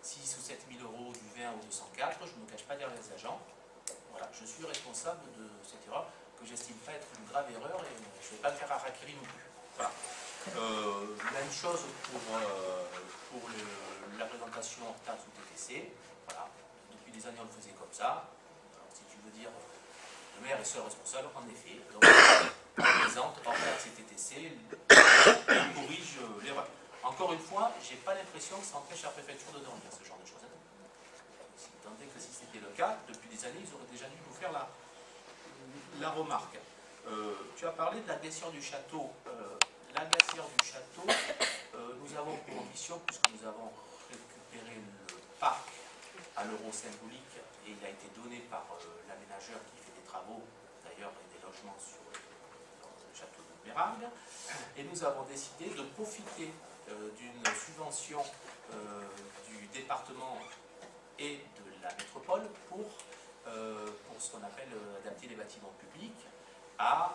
Speaker 1: 6 ou 7 000 € du 20 au 204, je ne me cache pas derrière les agents. Voilà, je suis responsable de cette erreur que j'estime pas être une grave erreur et je ne vais pas me faire harakiri non plus. Voilà. Même chose pour la présentation hors taxe ou TTC. Voilà. Depuis des années on le faisait comme ça. Alors, si tu veux dire le maire est seul responsable, en effet. Donc, on présente hors taxe et TTC, on corrige l'erreur. Encore une fois, je n'ai pas l'impression que ça empêche la préfecture de dormir, ce genre de choses. Tant est que si c'était le cas, depuis des années, ils auraient déjà dû nous faire la remarque. Tu as parlé de la glacière du château. La glacière du château, nous avons pour ambition, puisque nous avons récupéré le parc à l'euro symbolique, et il a été donné par l'aménageur qui fait des travaux, d'ailleurs, et des logements sur le château de Mérague, et nous avons décidé de profiter d'une subvention du département et de la métropole pour ce qu'on appelle adapter les bâtiments publics à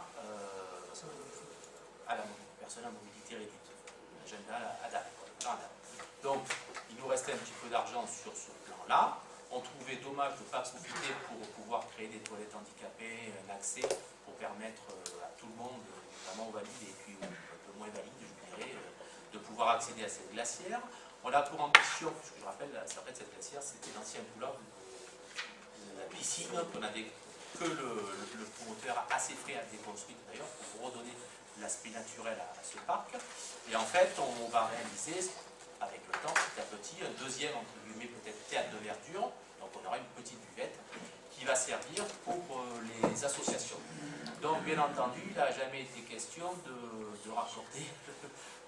Speaker 1: la mobilité personnes à mobilité réduite, l'agenda ADAP, le plan ADAP. Donc, il nous restait un petit peu d'argent sur ce plan-là. On trouvait dommage de ne pas profiter pour pouvoir créer des toilettes handicapées, un accès pour permettre à tout le monde, notamment aux valides et puis un peu moins valides, je dirais, de pouvoir accéder à cette glacière. On a pour ambition, parce que je rappelle, cette glacière, c'était l'ancien couloir de la piscine que le promoteur assez frais a déconstruite d'ailleurs pour redonner l'aspect naturel à ce parc. Et en fait, on va réaliser avec le temps, petit à petit, un deuxième, entre guillemets, peut-être théâtre de verdure. Donc on aura une petite buvette qui va servir pour les associations. Donc bien entendu, il n'a jamais été question de raccorder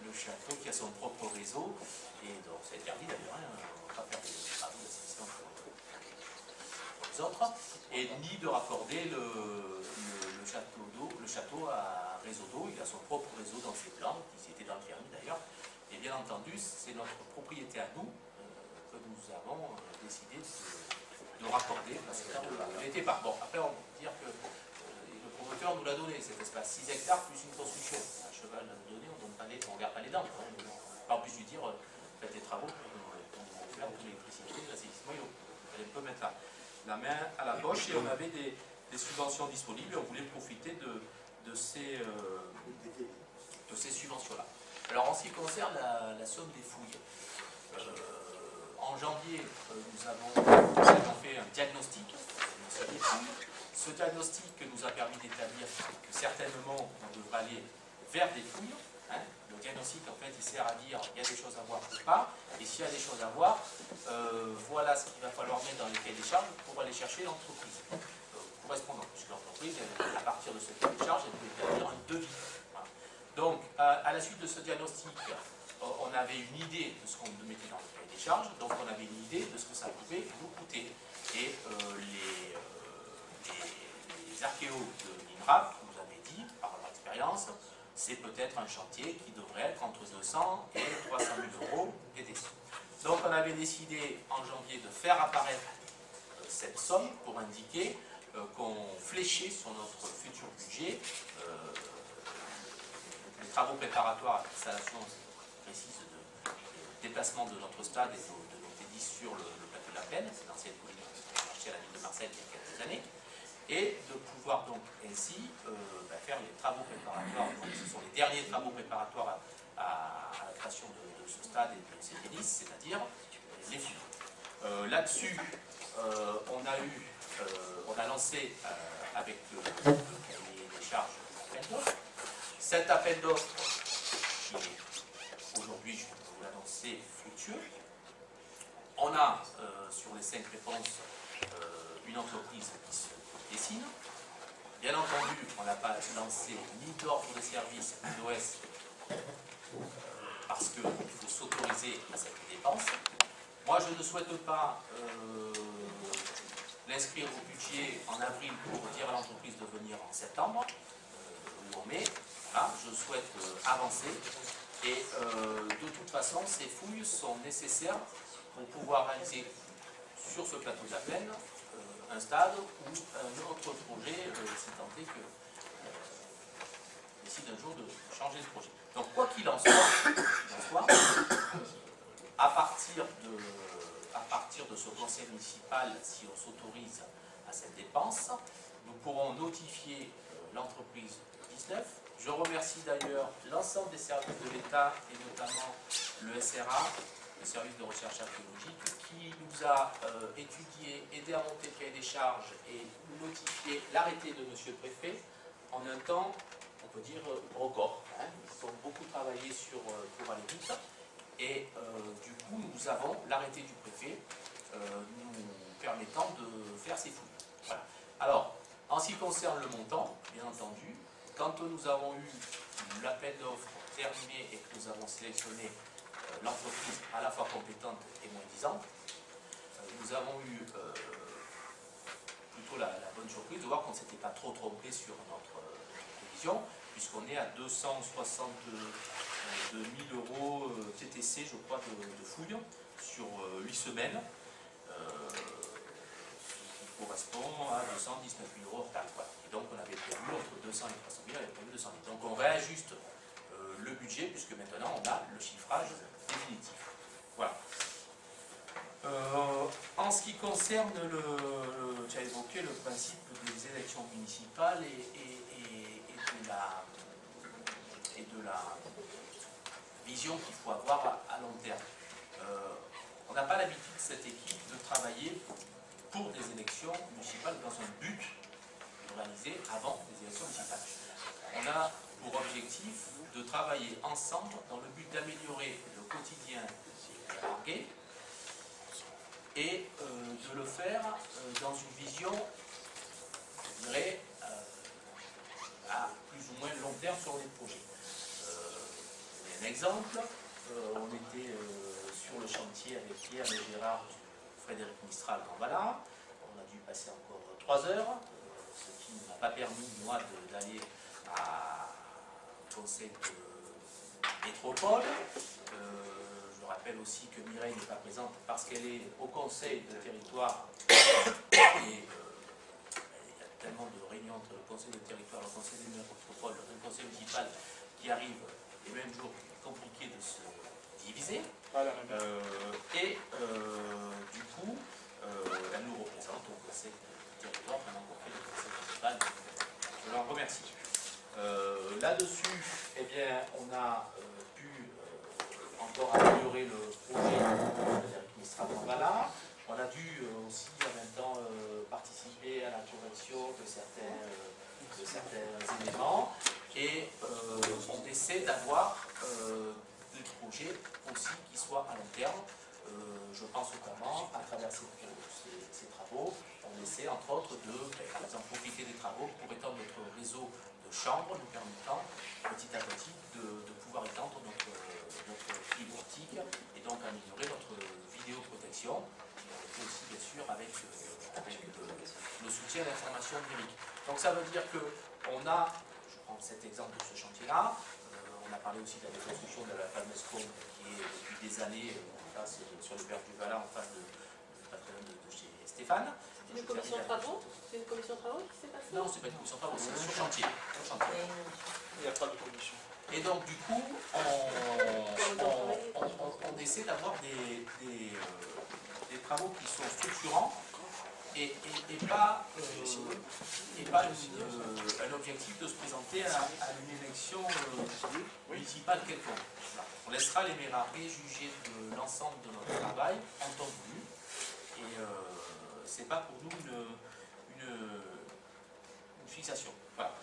Speaker 1: le château qui a son propre réseau. Et donc c'est interdit d'ailleurs, hein, on ne va pas faire des travaux d'assistance pour les autres. Et ni de raccorder le château à réseau d'eau. Il a son propre réseau dans ses plans, qui était dans le permis d'ailleurs. Et bien entendu, c'est notre propriété à nous que nous avons décidé de raccorder, parce que n'était pas. Bon, après, on peut dire que le promoteur nous l'a donné, cet espace, 6 hectares plus une construction. Un cheval l'a donné, on ne regarde pas les dents. En plus lui dire, faites des travaux pour faire de l'électricité, de l'assainissement, elle peut mettre la main à la poche, et on avait des subventions disponibles, et on voulait profiter de ces subventions-là. Alors en ce qui concerne la somme des fouilles, en janvier, nous avons fait un diagnostic des fouilles. Ce diagnostic nous a permis d'établir que certainement on devrait aller vers des fouilles. Hein. Le diagnostic, en fait, il sert à dire il y a des choses à voir ou pas, et s'il y a des choses à voir, voilà ce qu'il va falloir mettre dans les cahiers des charges pour aller chercher l'entreprise correspondante, puisque l'entreprise, à partir de ce cahier des charges, elle peut établir un devis. Donc, à la suite de ce diagnostic, on avait une idée de ce qu'on mettait dans le cahier des charges, donc on avait une idée de ce que ça pouvait nous coûter. Et les archéos de l'INRAP nous avaient dit, par leur expérience, c'est peut-être un chantier qui devrait être entre 200 et 300 000 € et des sous. Donc on avait décidé en janvier de faire apparaître cette somme pour indiquer qu'on fléchait sur notre futur budget les travaux préparatoires à l'installation précise de déplacement de notre stade et de nos tennis sur le plateau de la Plaine, c'est l'ancienne colline qui a marché à la ville de Marseille il y a quelques années, et de pouvoir donc ainsi faire les travaux préparatoires. Donc, ce sont les derniers travaux préparatoires à la création de ce stade et de ces tennis, c'est-à-dire les fouilles. Là-dessus, on a lancé avec le cahier des charges l'appel d'offres. Cet appel d'offres, qui est aujourd'hui, je peux vous l'annoncer, fructueux. On a, sur les 5 réponses, une entreprise qui se dessine. Bien entendu, on n'a pas lancé ni d'ordre de service, ni d'OS, parce qu'il faut s'autoriser à cette dépense. Moi, je ne souhaite pas l'inscrire au budget en avril pour dire à l'entreprise de venir en septembre ou en mai. Voilà, je souhaite avancer. Et de toute façon, ces fouilles sont nécessaires pour pouvoir réaliser sur ce plateau de la Plaine un stade ou un autre projet, si tant est que décide un jour de changer de projet. Donc quoi qu'il en soit, à partir de ce conseil municipal, si on s'autorise à cette dépense, nous pourrons notifier l'entreprise le 19. Je remercie d'ailleurs l'ensemble des services de l'État et notamment le SRA, le service de recherche archéologique, qui nous a étudié, aidé à monter le cahier des charges et notifié l'arrêté de M. le Préfet en un temps, on peut dire, record. Hein. Ils ont beaucoup travaillé pour aller vite. Et du coup, nous avons l'arrêté du préfet nous permettant de faire ces fouilles. Voilà. Alors, en ce qui concerne le montant, bien entendu, quand nous avons eu l'appel d'offres terminé et que nous avons sélectionné l'entreprise à la fois compétente et moins disante, nous avons eu plutôt la bonne surprise de voir qu'on ne s'était pas trop trompé sur notre prévision, puisqu'on est à 262 000 € TTC, je crois, de fouilles sur 8 semaines, ce qui correspond à 219 000 € hors taxe. Voilà. Et donc on avait prévu entre 200 et 300 000, on avait prévu 200 000. Donc on réajuste le budget, puisque maintenant on a le chiffrage définitif. Voilà. En ce qui concerne tu as évoqué le principe des élections municipales et de la vision qu'il faut avoir à long terme. On n'a pas l'habitude, cette équipe, de travailler pour des élections municipales dans un but de réaliser avant des élections municipales. On a pour objectif de travailler ensemble dans le but d'améliorer le quotidien des Marguais et de le faire dans une vision, je dirais, à plus ou moins long terme sur les projets. Un exemple, on était sur le chantier avec Pierre et Gérard du Frédéric Mistral en Valard. On a dû passer encore 3 heures, ce qui ne m'a pas permis, moi, d'aller au conseil de métropole. Je rappelle aussi que Mireille n'est pas présente parce qu'elle est au conseil de territoire et il y a tellement de réunions entre le conseil de territoire, le conseil de métropole, le conseil municipal qui arrivent les mêmes jours, compliqué de se diviser. Du coup, elle nous représente au conseil de territoire pendant qu'on fait le conseil municipal. Je l'en remercie. Là-dessus, eh bien, on a pu encore améliorer le projet de l'administration en Valard. On a dû aussi en même temps participer à la correction de certains éléments et on essaie d'avoir des projets aussi qui soient à long terme. Je pense notamment à travers ces travaux, on essaie entre autres de, par exemple, profiter des travaux pour étendre notre réseau de chambres, nous permettant petit à petit de pouvoir étendre notre fibre optique et donc améliorer notre vidéoprotection, et aussi bien sûr avec le soutien à l'information numérique. Donc ça veut dire qu'on a, je prends cet exemple de ce chantier-là, on a parlé aussi de la reconstruction de la fameuse côte qui est depuis des années en face, sur le berge du Valard, en face du patrimoine de chez Stéphane.
Speaker 6: C'est une commission de travaux? C'est une commission de travaux qui s'est passée?
Speaker 1: Non, c'est pas une commission de travaux, c'est sur chantier.
Speaker 5: Il n'y a pas de commission.
Speaker 1: Et donc du coup, on essaie d'avoir des travaux qui sont structurants et pas un objectif de se présenter à une élection municipale quelconque. On laissera les Mérarguais juger de l'ensemble de notre travail en temps voulu. Et c'est pas pour nous une fixation. Voilà.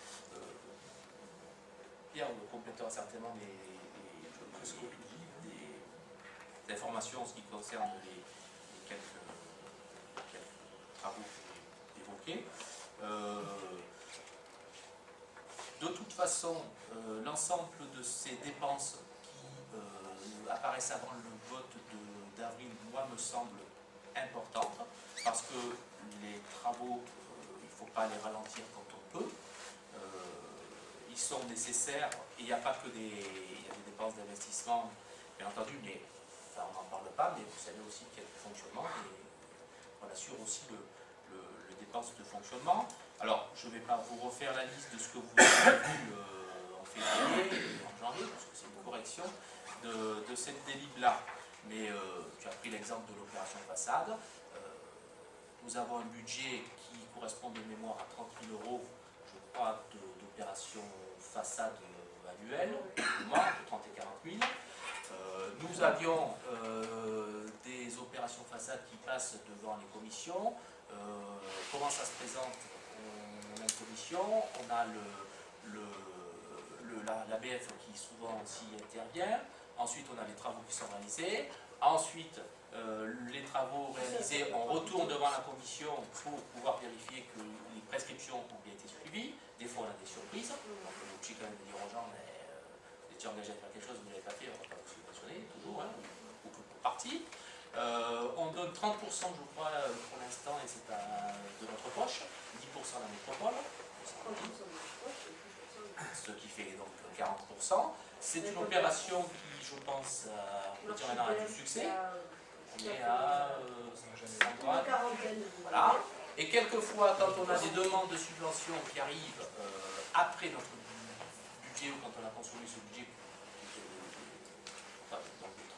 Speaker 1: Pierre complétera certainement des informations en ce qui concerne les quelques travaux évoqués. De toute façon, l'ensemble de ces dépenses qui apparaissent avant le vote d'avril, moi, me semble importante, parce que les travaux, il ne faut pas les ralentir quand on peut. Ils sont nécessaires, et il n'y a pas que il y a des dépenses d'investissement, bien entendu, mais enfin, on n'en parle pas, mais vous savez aussi qu'il y a du fonctionnement, et on assure aussi les dépenses de fonctionnement. Alors, je ne vais pas vous refaire la liste de ce que vous avez vu en février et en janvier, parce que c'est une correction de cette délib-là. Mais tu as pris l'exemple de l'opération façade. Nous avons un budget qui correspond de mémoire à 30 000 €, je crois, d'opération façade annuelle, de 30 et 40 000. Nous avions des opérations façade qui passent devant les commissions. Comment ça se présente? On a une commission, on a l'ABF qui souvent aussi intervient. Ensuite, on a les travaux qui sont réalisés. Ensuite, les travaux réalisés, on retourne devant la commission pour pouvoir vérifier que les prescriptions ont bien été suivies. Des fois, on a des surprises. Donc, on est obligé quand même de dire aux gens, mais vous étiez engagé à faire quelque chose, vous ne l'avez pas fait, on ne va pas vous subventionner, toujours, hein, ou pour partie. On donne 30%, je crois, pour l'instant, et c'est de notre poche, 10% à la métropole, ce qui fait donc 40%. C'est une opération qui, je pense, a du succès. On est à 100
Speaker 3: quarantaine.
Speaker 1: Voilà. Et quelquefois, quand on a des demandes de subventions qui arrivent après notre budget ou quand on a consommé ce budget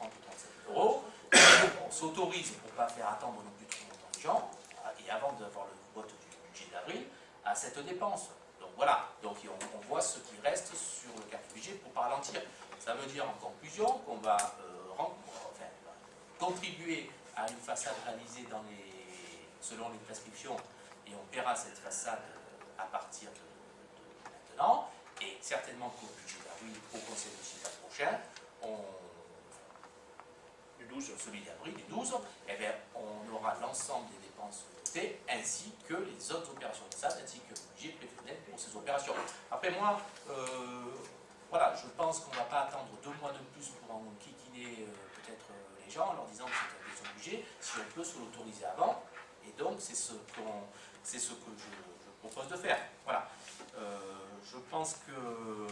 Speaker 1: 30 ou 37 euros. On s'autorise, pour ne pas faire attendre non plus trop longtemps les gens, et avant d'avoir le vote du budget d'avril, à cette dépense. Donc voilà, donc on voit ce qui reste sur le carte budget pour pas ralentir. Ça veut dire en conclusion qu'on va contribuer à une façade réalisée selon les prescriptions, et on paiera cette façade à partir de maintenant, et certainement qu'au budget d'avril, au conseil municipal prochain, du 12, celui d'avril, du 12, eh bien, on aura l'ensemble des dépenses votées, ainsi que les autres opérations de façade, ainsi que le budget prévisionnel pour ces opérations. Après moi, voilà, je pense qu'on ne va pas attendre 2 mois de plus pour enquiquiner peut-être les gens en leur disant que c'est un question de budget, si on peut se l'autoriser avant, et donc c'est ce que je propose de faire. Voilà. Je pense que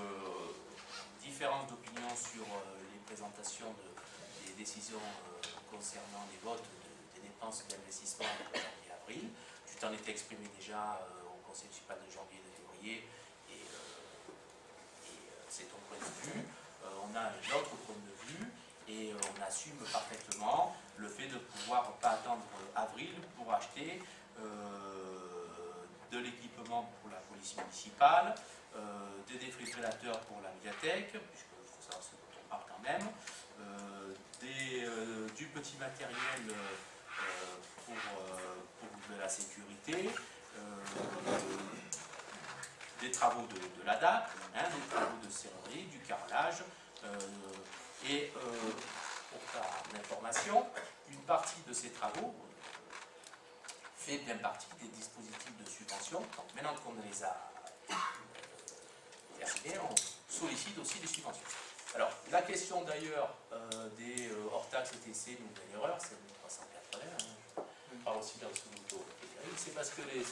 Speaker 1: différence d'opinion sur les présentations des décisions concernant les votes des dépenses d'investissement de janvier et avril. Tu t'en étais exprimé déjà au conseil municipal de janvier et de février, et c'est ton point de vue. On a un autre point de vue, et on assume parfaitement le fait de pouvoir pas attendre avril pour acheter de l'équipement pour la police municipale, des défibrillateurs pour la médiathèque, puisqu'il faut savoir ce dont on parle quand même, du petit matériel pour de la sécurité, des travaux de l'ADAC, des travaux de serrurerie, du carrelage, et pour ta information, une partie de ces travaux fait bien partie des dispositifs de subvention. Donc maintenant qu'on les a terminés, on sollicite aussi des subventions. Alors, la question d'ailleurs des hors-taxes ETC, nouvelle erreur, c'est le 380, je parle aussi dans ce niveau, c'est parce que les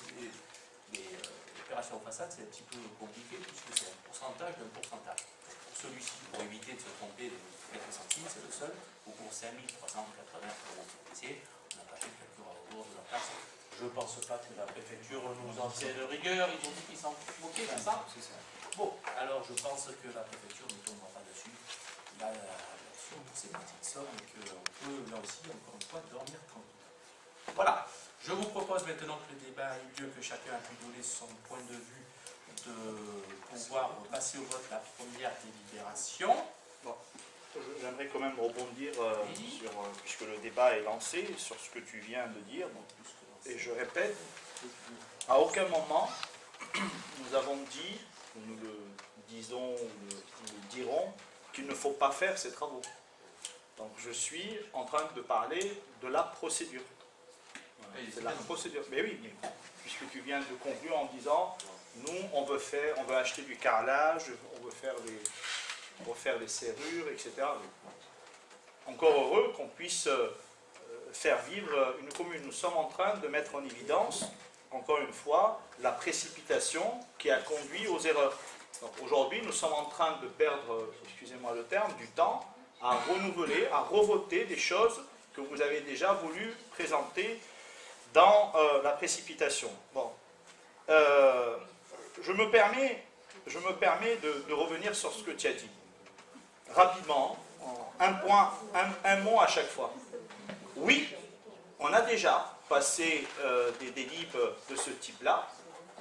Speaker 1: opérations en façade, c'est un petit peu compliqué, puisque c'est un pourcentage d'un pourcentage. Pour celui-ci, pour éviter de se tromper de quelques centimes, c'est le seul, ou pour 5380 euros ETC, on n'a pas fait le calcul à rebours de la taxe. Je ne pense pas que la préfecture nous en tienne de rigueur, ils ont dit qu'ils s'en moquaient, c'est ça?
Speaker 4: C'est ça.
Speaker 1: Bon, alors je pense que la préfecture ne tombera pas dessus, là-dessus, pour ces petites sommes, et qu'on peut, là aussi, encore une fois, dormir tranquille. Voilà, je vous propose maintenant que le débat ait lieu, que chacun a pu donner son point de vue, de pouvoir passer au vote la première délibération.
Speaker 5: Bon. J'aimerais quand même rebondir,
Speaker 1: Oui.
Speaker 5: puisque le débat est lancé, sur ce que tu viens de dire. Donc, et je répète, à aucun moment nous avons dit, ou nous le disons, ou nous le dirons, qu'il ne faut pas faire ces travaux. Donc je suis en train de parler de la procédure. C'est la procédure. Mais oui, puisque tu viens de conclure en disant, nous on veut acheter du carrelage, on veut faire des serrures, etc. Encore heureux qu'on puisse faire vivre une commune. Nous sommes en train de mettre en évidence, encore une fois, la précipitation qui a conduit aux erreurs. Donc aujourd'hui, nous sommes en train de perdre, excusez-moi le terme, du temps à renouveler, à revoter des choses que vous avez déjà voulu présenter dans la précipitation. Bon. Je me permets de revenir sur ce que tu as dit. Rapidement, un mot à chaque fois. Oui, on a déjà passé des délibes de ce type-là,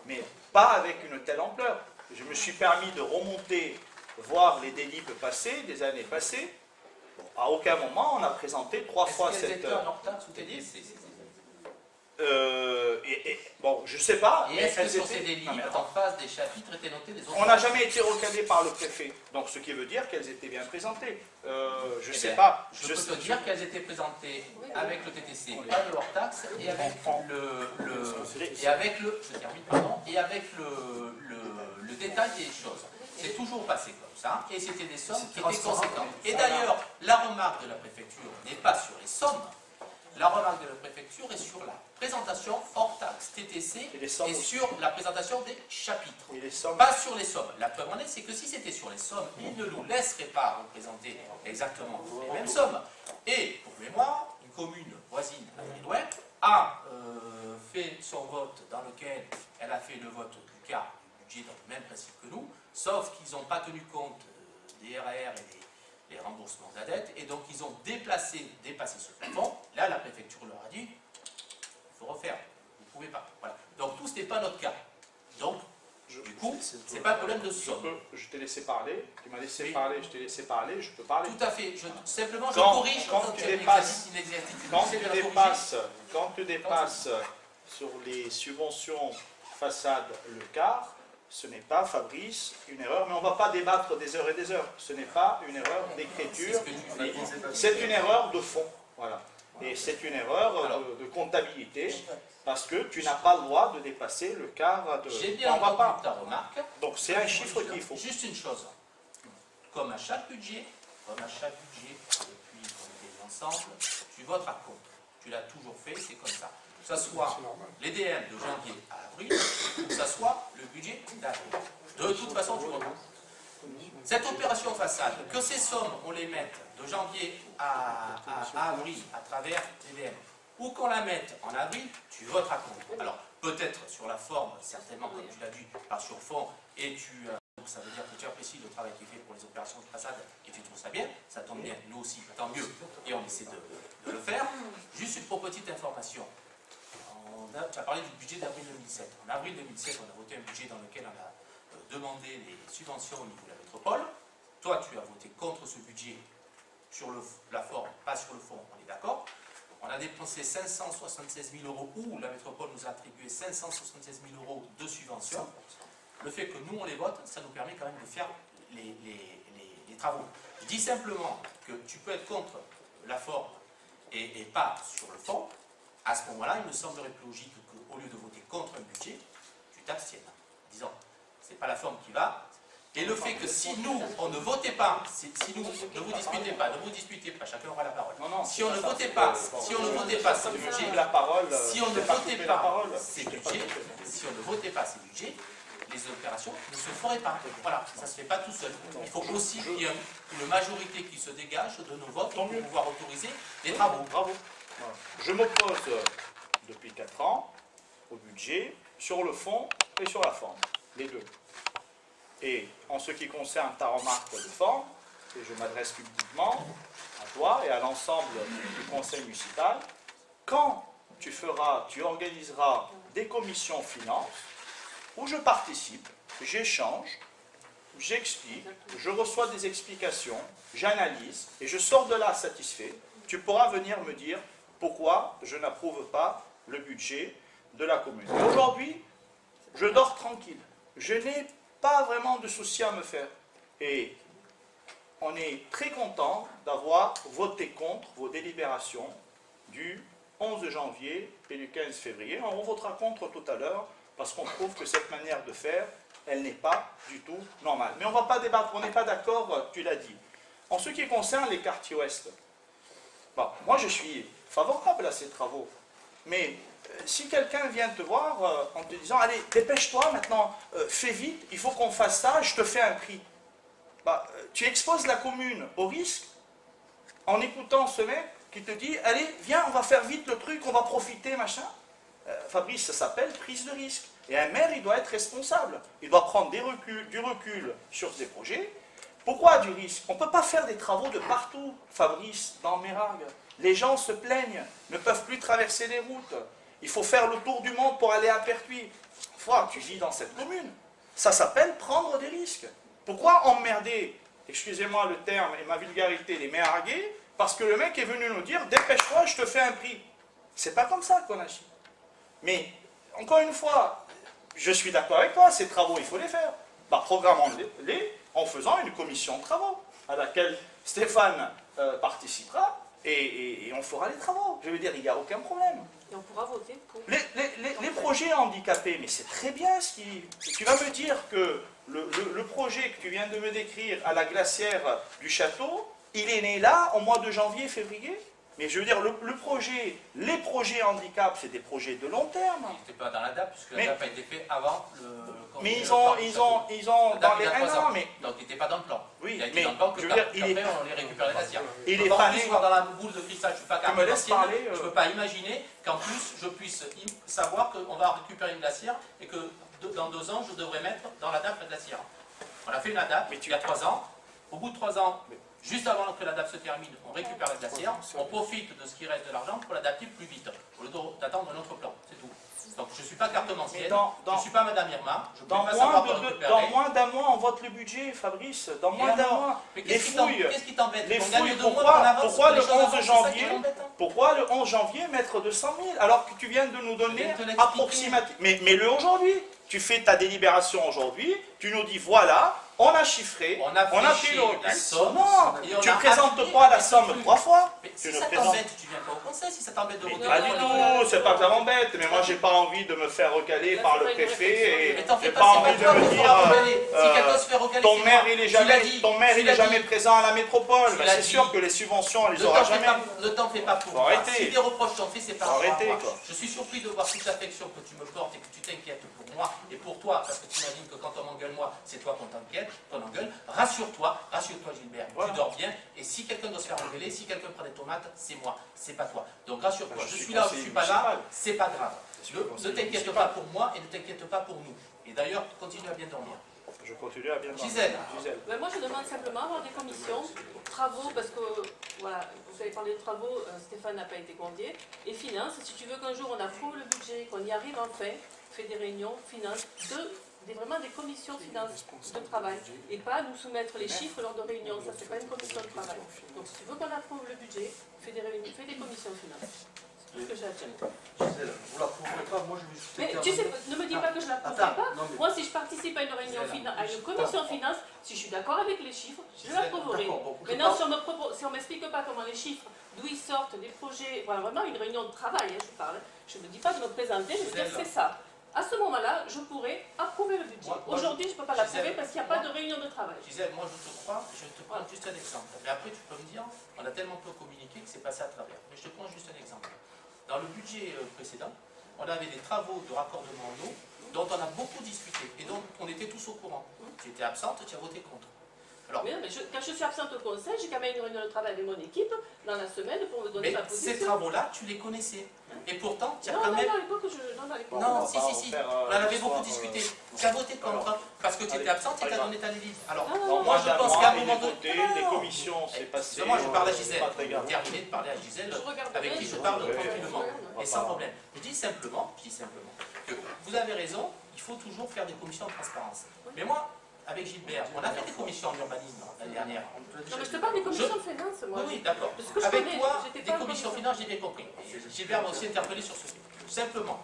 Speaker 5: mais pas avec une telle ampleur. Je me suis permis de remonter, voir les délibes passés, des années passées. Bon, à aucun moment on a présenté 3 fois cette...
Speaker 1: Est-ce qu'elles étaient en hors-taxe ou TD?
Speaker 5: Bon, je sais pas.
Speaker 1: Et est-ce que
Speaker 5: elles
Speaker 1: sur
Speaker 5: étaient-
Speaker 1: ces
Speaker 5: Non,
Speaker 1: délibes,
Speaker 5: mais
Speaker 1: en
Speaker 5: attends.
Speaker 1: face des chapitres, étaient notés les autres?
Speaker 5: On n'a jamais été recadé par le préfet, donc ce qui veut dire qu'elles étaient bien présentées. Je
Speaker 1: Eh
Speaker 5: sais
Speaker 1: bien,
Speaker 5: pas.
Speaker 1: Je peux te dire qu'elles étaient présentées avec le TTC,
Speaker 5: Oui.
Speaker 1: pas de hors-taxe, et avec le détail des choses. C'est toujours passé comme ça, et c'était des sommes qui étaient conséquentes. Et d'ailleurs, la remarque de la préfecture n'est pas sur les sommes, la remarque de la préfecture est sur la présentation hors taxe TTC
Speaker 5: Et les sommes
Speaker 1: et
Speaker 5: aussi.
Speaker 1: sur la présentation des chapitres.
Speaker 5: Et les sommes.
Speaker 1: Pas sur les sommes. La preuve en est, c'est que si c'était sur les sommes, ils ne nous laisseraient pas représenter exactement les mêmes sommes. Et, pour mémoire, une commune voisine à Villeloin a fait son vote dans lequel elle a fait le vote du quart du budget dans le même principe que nous, sauf qu'ils n'ont pas tenu compte des RR les remboursements de la dette, et donc ils ont dépassé ce plafond. Là, la préfecture leur a dit, il faut refaire, vous ne pouvez pas. Voilà. Donc tout, ce n'est pas notre cas. Donc, du coup, ce n'est pas un problème de somme.
Speaker 5: Je t'ai laissé parler, tu m'as laissé
Speaker 1: Oui.
Speaker 5: parler, je t'ai laissé parler, je peux parler.
Speaker 1: Tout à fait. Simplement, je
Speaker 5: Quand-
Speaker 1: corrige
Speaker 5: quand
Speaker 1: quand
Speaker 5: tu
Speaker 1: il y a une
Speaker 5: dépasses-
Speaker 1: inexactitude.
Speaker 5: Quand
Speaker 1: J'essaie
Speaker 5: tu
Speaker 1: de la corriger.
Speaker 5: quand tu dépasses sur les subventions façade le quart, ce n'est pas, Fabrice, une erreur, mais on ne va pas débattre des heures et des heures. Ce n'est pas une erreur d'écriture,
Speaker 1: C'est ce que tu fais.
Speaker 5: c'est une erreur de fond. Voilà. Et c'est une erreur
Speaker 1: Alors.
Speaker 5: de comptabilité, parce que tu n'as pas le droit de dépasser le quart de...
Speaker 1: J'ai bien
Speaker 5: on va pas.
Speaker 1: entendu ta remarque.
Speaker 5: Donc c'est un chiffre qu'il faut.
Speaker 1: Juste une chose. Comme à chaque budget, depuis qu'on était ensemble, tu voteras contre. Tu l'as toujours fait, c'est comme ça. Que ce soit l'EDM de janvier à avril, ou que ce soit le budget d'avril. De toute façon, tu voteras. Cette opération façade, que ces sommes, on les mette de janvier à avril à travers l'EDM, ou qu'on la mette en avril, tu voteras contre. Alors, peut-être sur la forme, certainement, comme tu l'as dit, pas sur fond, et ça veut dire que tu apprécies le travail qui est fait pour les opérations de façade, et tu trouves ça bien, ça tombe bien, nous aussi, tant mieux, et on essaie de le faire. Juste une petite information. Tu as parlé du budget d'avril 2007. En avril 2007, on a voté un budget dans lequel on a demandé les subventions au niveau de la métropole. Toi, tu as voté contre ce budget sur la forme, pas sur le fond, on est d'accord. On a dépensé 576 000 euros, ou la métropole nous a attribué 576 000 euros de subventions. Le fait que nous, on les vote, ça nous permet quand même de faire les travaux. Je dis simplement que tu peux être contre la forme et pas sur le fond. À ce moment-là, il me semblerait plus logique qu'au lieu de voter contre un budget, tu t'abstiennes. Disons, c'est pas la forme qui va. Et le fait que si nous, on ne votait pas, si nous, ne vous disputez pas, chacun aura la parole.
Speaker 5: Non,
Speaker 1: Si on ne votait pas, ce budget,
Speaker 5: la parole,
Speaker 1: si on ne
Speaker 5: je t'ai pas
Speaker 1: votait
Speaker 5: coupé la
Speaker 1: pas
Speaker 5: parole.
Speaker 1: ces budgets, si on ne votait pas ces budgets, les opérations ne se feraient pas. Voilà, ça ne se fait pas tout seul. Il faut aussi qu'il y ait une majorité qui se dégage de nos votes pour pouvoir autoriser les travaux.
Speaker 5: Bravo. Voilà. Je m'oppose depuis 4 ans au budget sur le fond et sur la forme, les deux. Et en ce qui concerne ta remarque de forme, et je m'adresse publiquement à toi et à l'ensemble du conseil municipal, quand tu organiseras des commissions finances où je participe, j'échange, j'explique, je reçois des explications, j'analyse et je sors de là satisfait, tu pourras venir me dire pourquoi je n'approuve pas le budget de la commune. Et aujourd'hui, je dors tranquille. Je n'ai pas vraiment de soucis à me faire. Et on est très content d'avoir voté contre vos délibérations du 11 janvier et du 15 février. On votera contre tout à l'heure parce qu'on trouve que cette manière de faire, elle n'est pas du tout normale. Mais on ne va pas débattre, on n'est pas d'accord, tu l'as dit. En ce qui concerne les quartiers ouest, bon, moi je suis favorable à ces travaux. Mais si quelqu'un vient te voir en te disant « Allez, dépêche-toi maintenant, fais vite, il faut qu'on fasse ça, je te fais un prix. » Tu exposes la commune au risque en écoutant ce mec qui te dit « Allez, viens, on va faire vite le truc, on va profiter, machin. » Fabrice, ça s'appelle prise de risque. Et un maire, il doit être responsable. Il doit prendre du recul sur ses projets. Pourquoi du risque? On ne peut pas faire des travaux de partout, Fabrice, dans Mérargues. Les gens se plaignent, ne peuvent plus traverser les routes. Il faut faire le tour du monde pour aller à Pertuis. Tu vis dans cette commune. Ça s'appelle prendre des risques. Pourquoi emmerder, excusez-moi le terme et ma vulgarité, les Mérarguais, parce que le mec est venu nous dire « Dépêche-toi, je te fais un prix ». C'est pas comme ça qu'on agit. Mais, encore une fois, je suis d'accord avec toi, ces travaux, il faut les faire. Programmons-les en faisant une commission de travaux, à laquelle Stéphane participera, et on fera les travaux. Je veux dire, il n'y a aucun problème.
Speaker 6: Et on pourra voter pour.
Speaker 5: Les projets handicapés, mais c'est très bien ce qui... Tu vas me dire que le projet que tu viens de me décrire à la glacière du château, il est né là, au mois de janvier, février. Mais je veux dire, les projets handicap, c'est des projets de long terme.
Speaker 1: Il n'était pas dans la DAP, puisque la DAP a été fait avant le...
Speaker 5: Mais ils ont dans les 1 an, mais...
Speaker 1: Donc il n'était pas dans le plan.
Speaker 5: Oui,
Speaker 1: il a été
Speaker 5: mais
Speaker 1: dans le plan que
Speaker 5: je veux dire,
Speaker 1: après on les récupère les glacières.
Speaker 5: Il est pas né...
Speaker 1: voir dans la boule de cristal, je ne suis pas
Speaker 5: Tu me laisses parler,
Speaker 1: je ne peux pas imaginer qu'en plus je puisse savoir qu'on va récupérer une glacière et que dans 2 ans je devrais mettre dans la DAP la glacière. On a fait une DAP il y a 3 ans. Au bout de 3 ans, Juste avant que la DAF se termine, on récupère la glacière, on profite de ce qui reste de l'argent pour l'adapter plus vite, au lieu d'attendre notre plan, c'est tout. Donc je ne suis pas cartomancienne, je ne suis pas Madame Irma, je ne peux pas savoir quoi récupérer.
Speaker 5: Dans moins d'un mois, on vote le budget, Fabrice. Dans moins d'un mois.
Speaker 1: Mais
Speaker 5: Les fouilles.
Speaker 1: qu'est-ce qui t'embête?
Speaker 5: Les
Speaker 1: On gagne
Speaker 5: fouilles,
Speaker 1: 2 mois, on avance,
Speaker 5: pourquoi
Speaker 1: les
Speaker 5: le
Speaker 1: choses
Speaker 5: 11
Speaker 1: avancent, c'est ça qui
Speaker 5: janvier
Speaker 1: t'embête, hein.
Speaker 5: Pourquoi le 11 janvier mettre 200 000 alors que tu viens de nous donner
Speaker 1: Je viens de te l'expliquer.
Speaker 5: approximativement. Mais le aujourd'hui. Tu fais ta délibération aujourd'hui, tu nous dis voilà, on a chiffré,
Speaker 1: On a
Speaker 5: pris
Speaker 1: fiché la somme,
Speaker 5: Non,
Speaker 1: et on
Speaker 5: tu
Speaker 1: a
Speaker 5: ne présentes
Speaker 1: affiné
Speaker 5: pas la
Speaker 1: les
Speaker 5: somme
Speaker 1: trucs.
Speaker 5: 3 fois.
Speaker 1: Mais
Speaker 5: Tu
Speaker 1: si
Speaker 5: ne
Speaker 1: ça
Speaker 5: présentes
Speaker 1: t'embête, tu viens pas au conseil, si ça t'embête de
Speaker 6: Mais
Speaker 1: voter.
Speaker 5: pas
Speaker 6: non,
Speaker 5: du
Speaker 6: non,
Speaker 5: tout, c'est pas que ça m'embête, mais moi j'ai pas envie de me faire recaler
Speaker 6: Là,
Speaker 5: par
Speaker 6: c'est
Speaker 5: le
Speaker 6: pas une
Speaker 5: préfet et
Speaker 1: Mais t'en fais
Speaker 5: j'ai
Speaker 1: pas,
Speaker 5: pas
Speaker 1: c'est
Speaker 5: envie
Speaker 1: pas
Speaker 5: de
Speaker 1: toi
Speaker 5: me
Speaker 1: qu'il faudra
Speaker 5: dire
Speaker 1: recaler. Si quelqu'un se fait recaler,
Speaker 5: ton
Speaker 1: c'est
Speaker 5: maire
Speaker 1: moi.
Speaker 5: il est
Speaker 1: Tu l'as
Speaker 5: jamais,
Speaker 1: dit,
Speaker 5: ton maire
Speaker 1: tu
Speaker 5: il
Speaker 1: l'as
Speaker 5: est jamais
Speaker 1: dit.
Speaker 5: présent à la métropole.
Speaker 1: Tu
Speaker 5: Ben,
Speaker 1: l'as
Speaker 5: c'est
Speaker 1: dit.
Speaker 5: sûr que les subventions on les
Speaker 1: Le
Speaker 5: aura
Speaker 1: temps fait
Speaker 5: jamais.
Speaker 1: pas- Le temps fait pas pour
Speaker 5: Faut
Speaker 1: moi.
Speaker 5: arrêter.
Speaker 1: Si des reproches sont faits, c'est pas
Speaker 5: Faut
Speaker 1: grave.
Speaker 5: arrêter, quoi.
Speaker 1: Je suis surpris de voir toute l'affection que tu me portes et que tu t'inquiètes pour moi et pour toi, parce que tu imagines que quand on m'engueule moi, c'est toi qu'on t'inquiète, qu'on engueule. Rassure-toi Gilbert,
Speaker 5: Voilà.
Speaker 1: tu dors bien. Et si quelqu'un doit se faire engueuler, si quelqu'un prend des tomates, c'est moi, c'est pas toi. Donc rassure-toi,
Speaker 5: Ben,
Speaker 1: je
Speaker 5: je
Speaker 1: suis
Speaker 5: suis
Speaker 1: là ou je
Speaker 5: conseiller
Speaker 1: suis pas là,
Speaker 5: municipal.
Speaker 1: c'est pas grave.
Speaker 5: suis
Speaker 1: Ne
Speaker 5: conseiller
Speaker 1: t'inquiète
Speaker 5: municipal.
Speaker 1: pas pour moi et ne t'inquiète pas pour nous. Et d'ailleurs, continue à bien dormir.
Speaker 5: Je continue à bien dormir.
Speaker 1: Gisèle.
Speaker 6: Ben, moi, je demande simplement avoir des commissions, travaux, parce que, voilà, vous avez parlé de travaux, Stéphane n'a pas été convié, et finances, si tu veux qu'un jour on approuve le budget, qu'on y arrive enfin, fait des réunions, finances, vraiment des commissions finances de travail, et pas nous soumettre les chiffres lors de réunions, ça c'est pas une commission de travail. Donc si tu veux qu'on approuve le budget, fais des réunions, fais des commissions finances. C'est tout ce que j'ai à dire.
Speaker 7: Gisèle, vous l'approuverez pas, moi je vais juste
Speaker 6: Mais
Speaker 7: faire
Speaker 6: tu sais,
Speaker 7: un-
Speaker 6: ne me dis pas que je l'approuverai
Speaker 7: Attends,
Speaker 6: pas.
Speaker 7: non, mais-
Speaker 6: Moi, si je participe à une réunion, à une commission finance, si je suis d'accord avec les chiffres, je l'approuverai.
Speaker 7: D'accord, bon, je
Speaker 6: Maintenant,
Speaker 7: parle-
Speaker 6: si on ne m'explique pas comment les chiffres, d'où ils sortent, des projets, voilà, vraiment une réunion de travail, hein, je parle. Je ne me dis pas de me présenter, je veux dire c'est ça. À ce moment-là, je pourrais approuver le budget.
Speaker 1: Moi,
Speaker 6: Aujourd'hui, je ne peux pas l'approuver
Speaker 1: Gisèle,
Speaker 6: parce qu'il n'y a pas de réunion de travail.
Speaker 1: Gisèle, moi je te crois, je te prends juste un exemple. Mais après tu peux me dire, on a tellement peu communiqué que c'est passé à travers. Mais je te prends juste un exemple. Dans le budget précédent, on avait des travaux de raccordement en eau dont on a beaucoup discuté et dont on était tous au courant. Tu étais absente, tu as voté contre. Alors,
Speaker 6: Mais, quand je suis absente au conseil, j'ai quand même une réunion de travail avec mon équipe dans la semaine pour me donner
Speaker 1: mais
Speaker 6: ma position.
Speaker 1: ces travaux-là, tu les connaissais. Et pourtant, tu as
Speaker 6: Non,
Speaker 1: quand
Speaker 6: non,
Speaker 1: même...
Speaker 6: non, à l'époque, non, à l'époque.
Speaker 1: Non,
Speaker 5: on va
Speaker 1: si,
Speaker 5: pas
Speaker 1: si,
Speaker 5: en
Speaker 1: si.
Speaker 5: faire,
Speaker 1: On en avait
Speaker 5: l'histoire,
Speaker 1: beaucoup discuté. Tu as voté contre parce que tu étais absente et tu as donné ta délite. Alors,
Speaker 6: Ah, non,
Speaker 1: moi je pense qu'à un moment donné...
Speaker 5: voté, les commissions, c'est passé.
Speaker 1: Moi je parle à Gisèle.
Speaker 5: Pas très grave.
Speaker 1: Terminé de parler à Gisèle,
Speaker 6: Je regarde
Speaker 1: avec
Speaker 6: bien,
Speaker 1: qui je
Speaker 6: je
Speaker 1: parle
Speaker 6: regarde.
Speaker 1: tranquillement
Speaker 6: Ouais.
Speaker 1: et sans problème. Je dis simplement que vous avez raison, il faut toujours faire des commissions de transparence. Mais moi, avec Gilbert, on a fait des commissions en urbanisme l'année dernière.
Speaker 6: Non, mais je te parle des commissions de finances, moi.
Speaker 1: Oui, d'accord.
Speaker 6: Parce que je
Speaker 1: Avec
Speaker 6: connais,
Speaker 1: toi,
Speaker 6: j'étais
Speaker 1: des
Speaker 6: pas en
Speaker 1: commissions
Speaker 6: commission.
Speaker 1: finances, j'ai bien compris. Gilbert m'a aussi interpellé sur ce sujet. Simplement,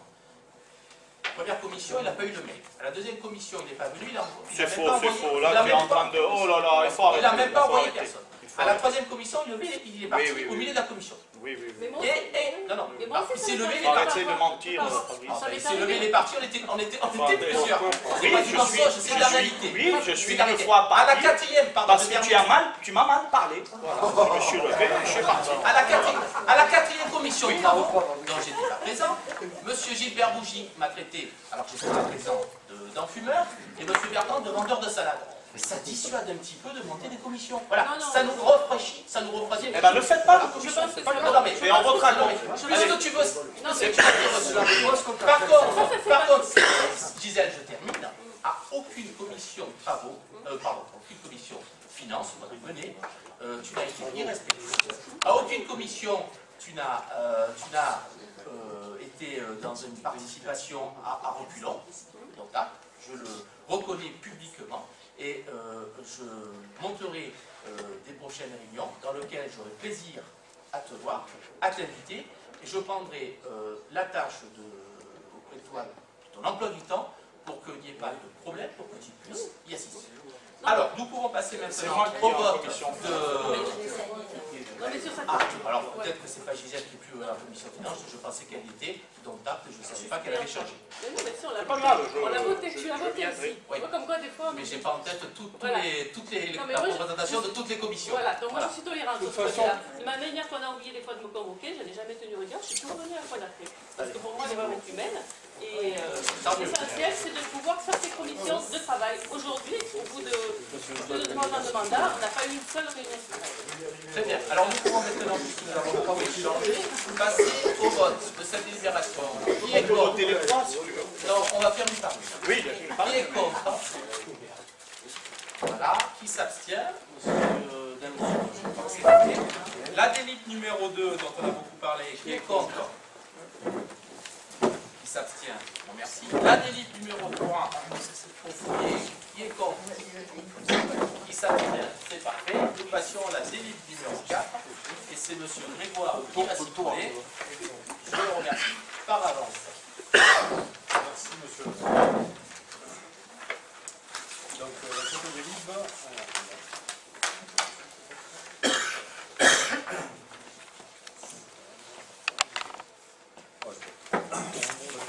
Speaker 1: première commission, il n'a pas eu le mail. À la deuxième commission, il n'est pas venu.
Speaker 5: C'est faux, c'est faux. Là, tu es en train de. Oh là là, il faut arrêter.
Speaker 1: Il n'a même pas
Speaker 5: il faut
Speaker 1: envoyé
Speaker 5: arrêter.
Speaker 1: personne.
Speaker 5: Il faut
Speaker 1: À la
Speaker 5: arrêter.
Speaker 1: troisième commission, il est parti
Speaker 5: Oui, oui,
Speaker 1: au
Speaker 5: oui.
Speaker 1: milieu de la commission.
Speaker 5: Oui, oui, oui.
Speaker 6: Mais moi
Speaker 1: Et,
Speaker 6: aussi,
Speaker 1: non, non,
Speaker 6: mais moi aussi,
Speaker 1: il
Speaker 6: ça
Speaker 1: s'est
Speaker 6: m'est
Speaker 1: levé,
Speaker 6: arrivé.
Speaker 1: il est
Speaker 5: Arrêtez
Speaker 1: parti.
Speaker 5: de mentir,
Speaker 6: Ah,
Speaker 5: Fabrice.
Speaker 6: ça m'est
Speaker 1: Il s'est levé, il est parti, on était
Speaker 5: Attendez.
Speaker 1: plusieurs. C'est
Speaker 5: Oui,
Speaker 1: pas du mensonge, c'est de la réalité.
Speaker 5: Oui, je suis
Speaker 1: C'est de
Speaker 5: une
Speaker 1: la réalité.
Speaker 5: fois
Speaker 1: À la
Speaker 5: parti.
Speaker 1: quatrième, pardon,
Speaker 5: Parce
Speaker 1: je
Speaker 5: que
Speaker 1: termine.
Speaker 5: tu m'as mal parlé. Voilà. Je me suis levé, je suis parti.
Speaker 1: À la quatrième commission de travaux, dont j'étais pas présent, monsieur Gilbert Bougie m'a traité, alors que j'étais pas présent, d'enfumeur, et monsieur Bertrand de vendeur de salade. Mais ça dissuade un petit peu de monter des commissions. Voilà,
Speaker 6: Non, non,
Speaker 1: ça nous refraîchit, ça nous refroidit.
Speaker 5: Eh ben, ne faites pas de
Speaker 6: Je
Speaker 5: commission.
Speaker 6: pense que
Speaker 5: C'est pas
Speaker 6: c'est
Speaker 5: grave.
Speaker 1: Non, mais
Speaker 5: Mais en votre
Speaker 1: non,
Speaker 5: accord.
Speaker 1: mais puisque tu veux,
Speaker 6: Non,
Speaker 1: c'est
Speaker 6: mais-
Speaker 1: que tu vas dire cela. Par contre, Gisèle, je termine, à aucune commission travaux, aucune commission finance, on va mener, tu n'as été irrespectueux. À aucune commission, tu n'as été dans une participation à reculons. Donc là, je le reconnais publiquement et je monterai des prochaines réunions dans lesquelles j'aurai plaisir à te voir, à t'inviter, et je prendrai la tâche auprès de toi, ton emploi du temps, pour qu'il n'y ait pas de problème, pour que tu puisses y assister. Alors, nous pouvons passer maintenant
Speaker 5: moi qui
Speaker 1: au
Speaker 5: ai en
Speaker 1: vote
Speaker 5: commission.
Speaker 6: Non, mais sur ça.
Speaker 1: Ah, alors peut-être que c'est pas Gisèle qui est plus à la commission finance, je pensais qu'elle y était, donc tard, je ne savais pas qu'elle avait changé.
Speaker 6: Mais non, mais si, on l'a
Speaker 5: C'est pas
Speaker 6: voté.
Speaker 5: grave,
Speaker 6: On l'a voté,
Speaker 5: je
Speaker 6: tu l'as voté
Speaker 5: viendrai.
Speaker 6: aussi. Tu vois comme quoi, des fois,
Speaker 1: Mais j'ai pas en tête
Speaker 6: Voilà.
Speaker 1: toutes les
Speaker 6: Non, mais
Speaker 1: la
Speaker 6: moi,
Speaker 1: représentation de toutes les commissions.
Speaker 6: Voilà, donc
Speaker 1: Voilà.
Speaker 6: moi je suis tolérante de
Speaker 2: toute
Speaker 6: ce
Speaker 2: façon-
Speaker 6: côté-là. De la manière qu'on a oublié des fois de me convoquer, je n'ai jamais tenu rigueur, je suis toujours venue à la fois d'après. Parce que pour moi, l'erreur est humaine. Et l'essentiel, c'est de pouvoir faire ces commissions de travail. Aujourd'hui, au bout de 2 ans de mandat, on n'a pas eu une seule réunion de travail.
Speaker 1: Très bien. Alors nous pouvons maintenant, puisque nous avons pas échangé, passer au vote de cette délibération. Qui est
Speaker 5: On peut
Speaker 1: contre?
Speaker 5: voter les trois, si tu veux.
Speaker 1: Non, on va faire du parmi.
Speaker 5: Oui, je suis
Speaker 1: Qui est contre? Voilà. Qui s'abstient? Monsieur Dalloz. La délite numéro 2, dont on a beaucoup parlé, qui est contre? Qui s'abstient? Bon, merci. La délite numéro 3, au foyer, qui est contre? Qui s'abstient? C'est parfait. Nous passions à la délite numéro 4, et c'est M. Grégoire qui va s'y trouver. Je le remercie par avance.
Speaker 8: Merci, monsieur. Donc, la photo des livres.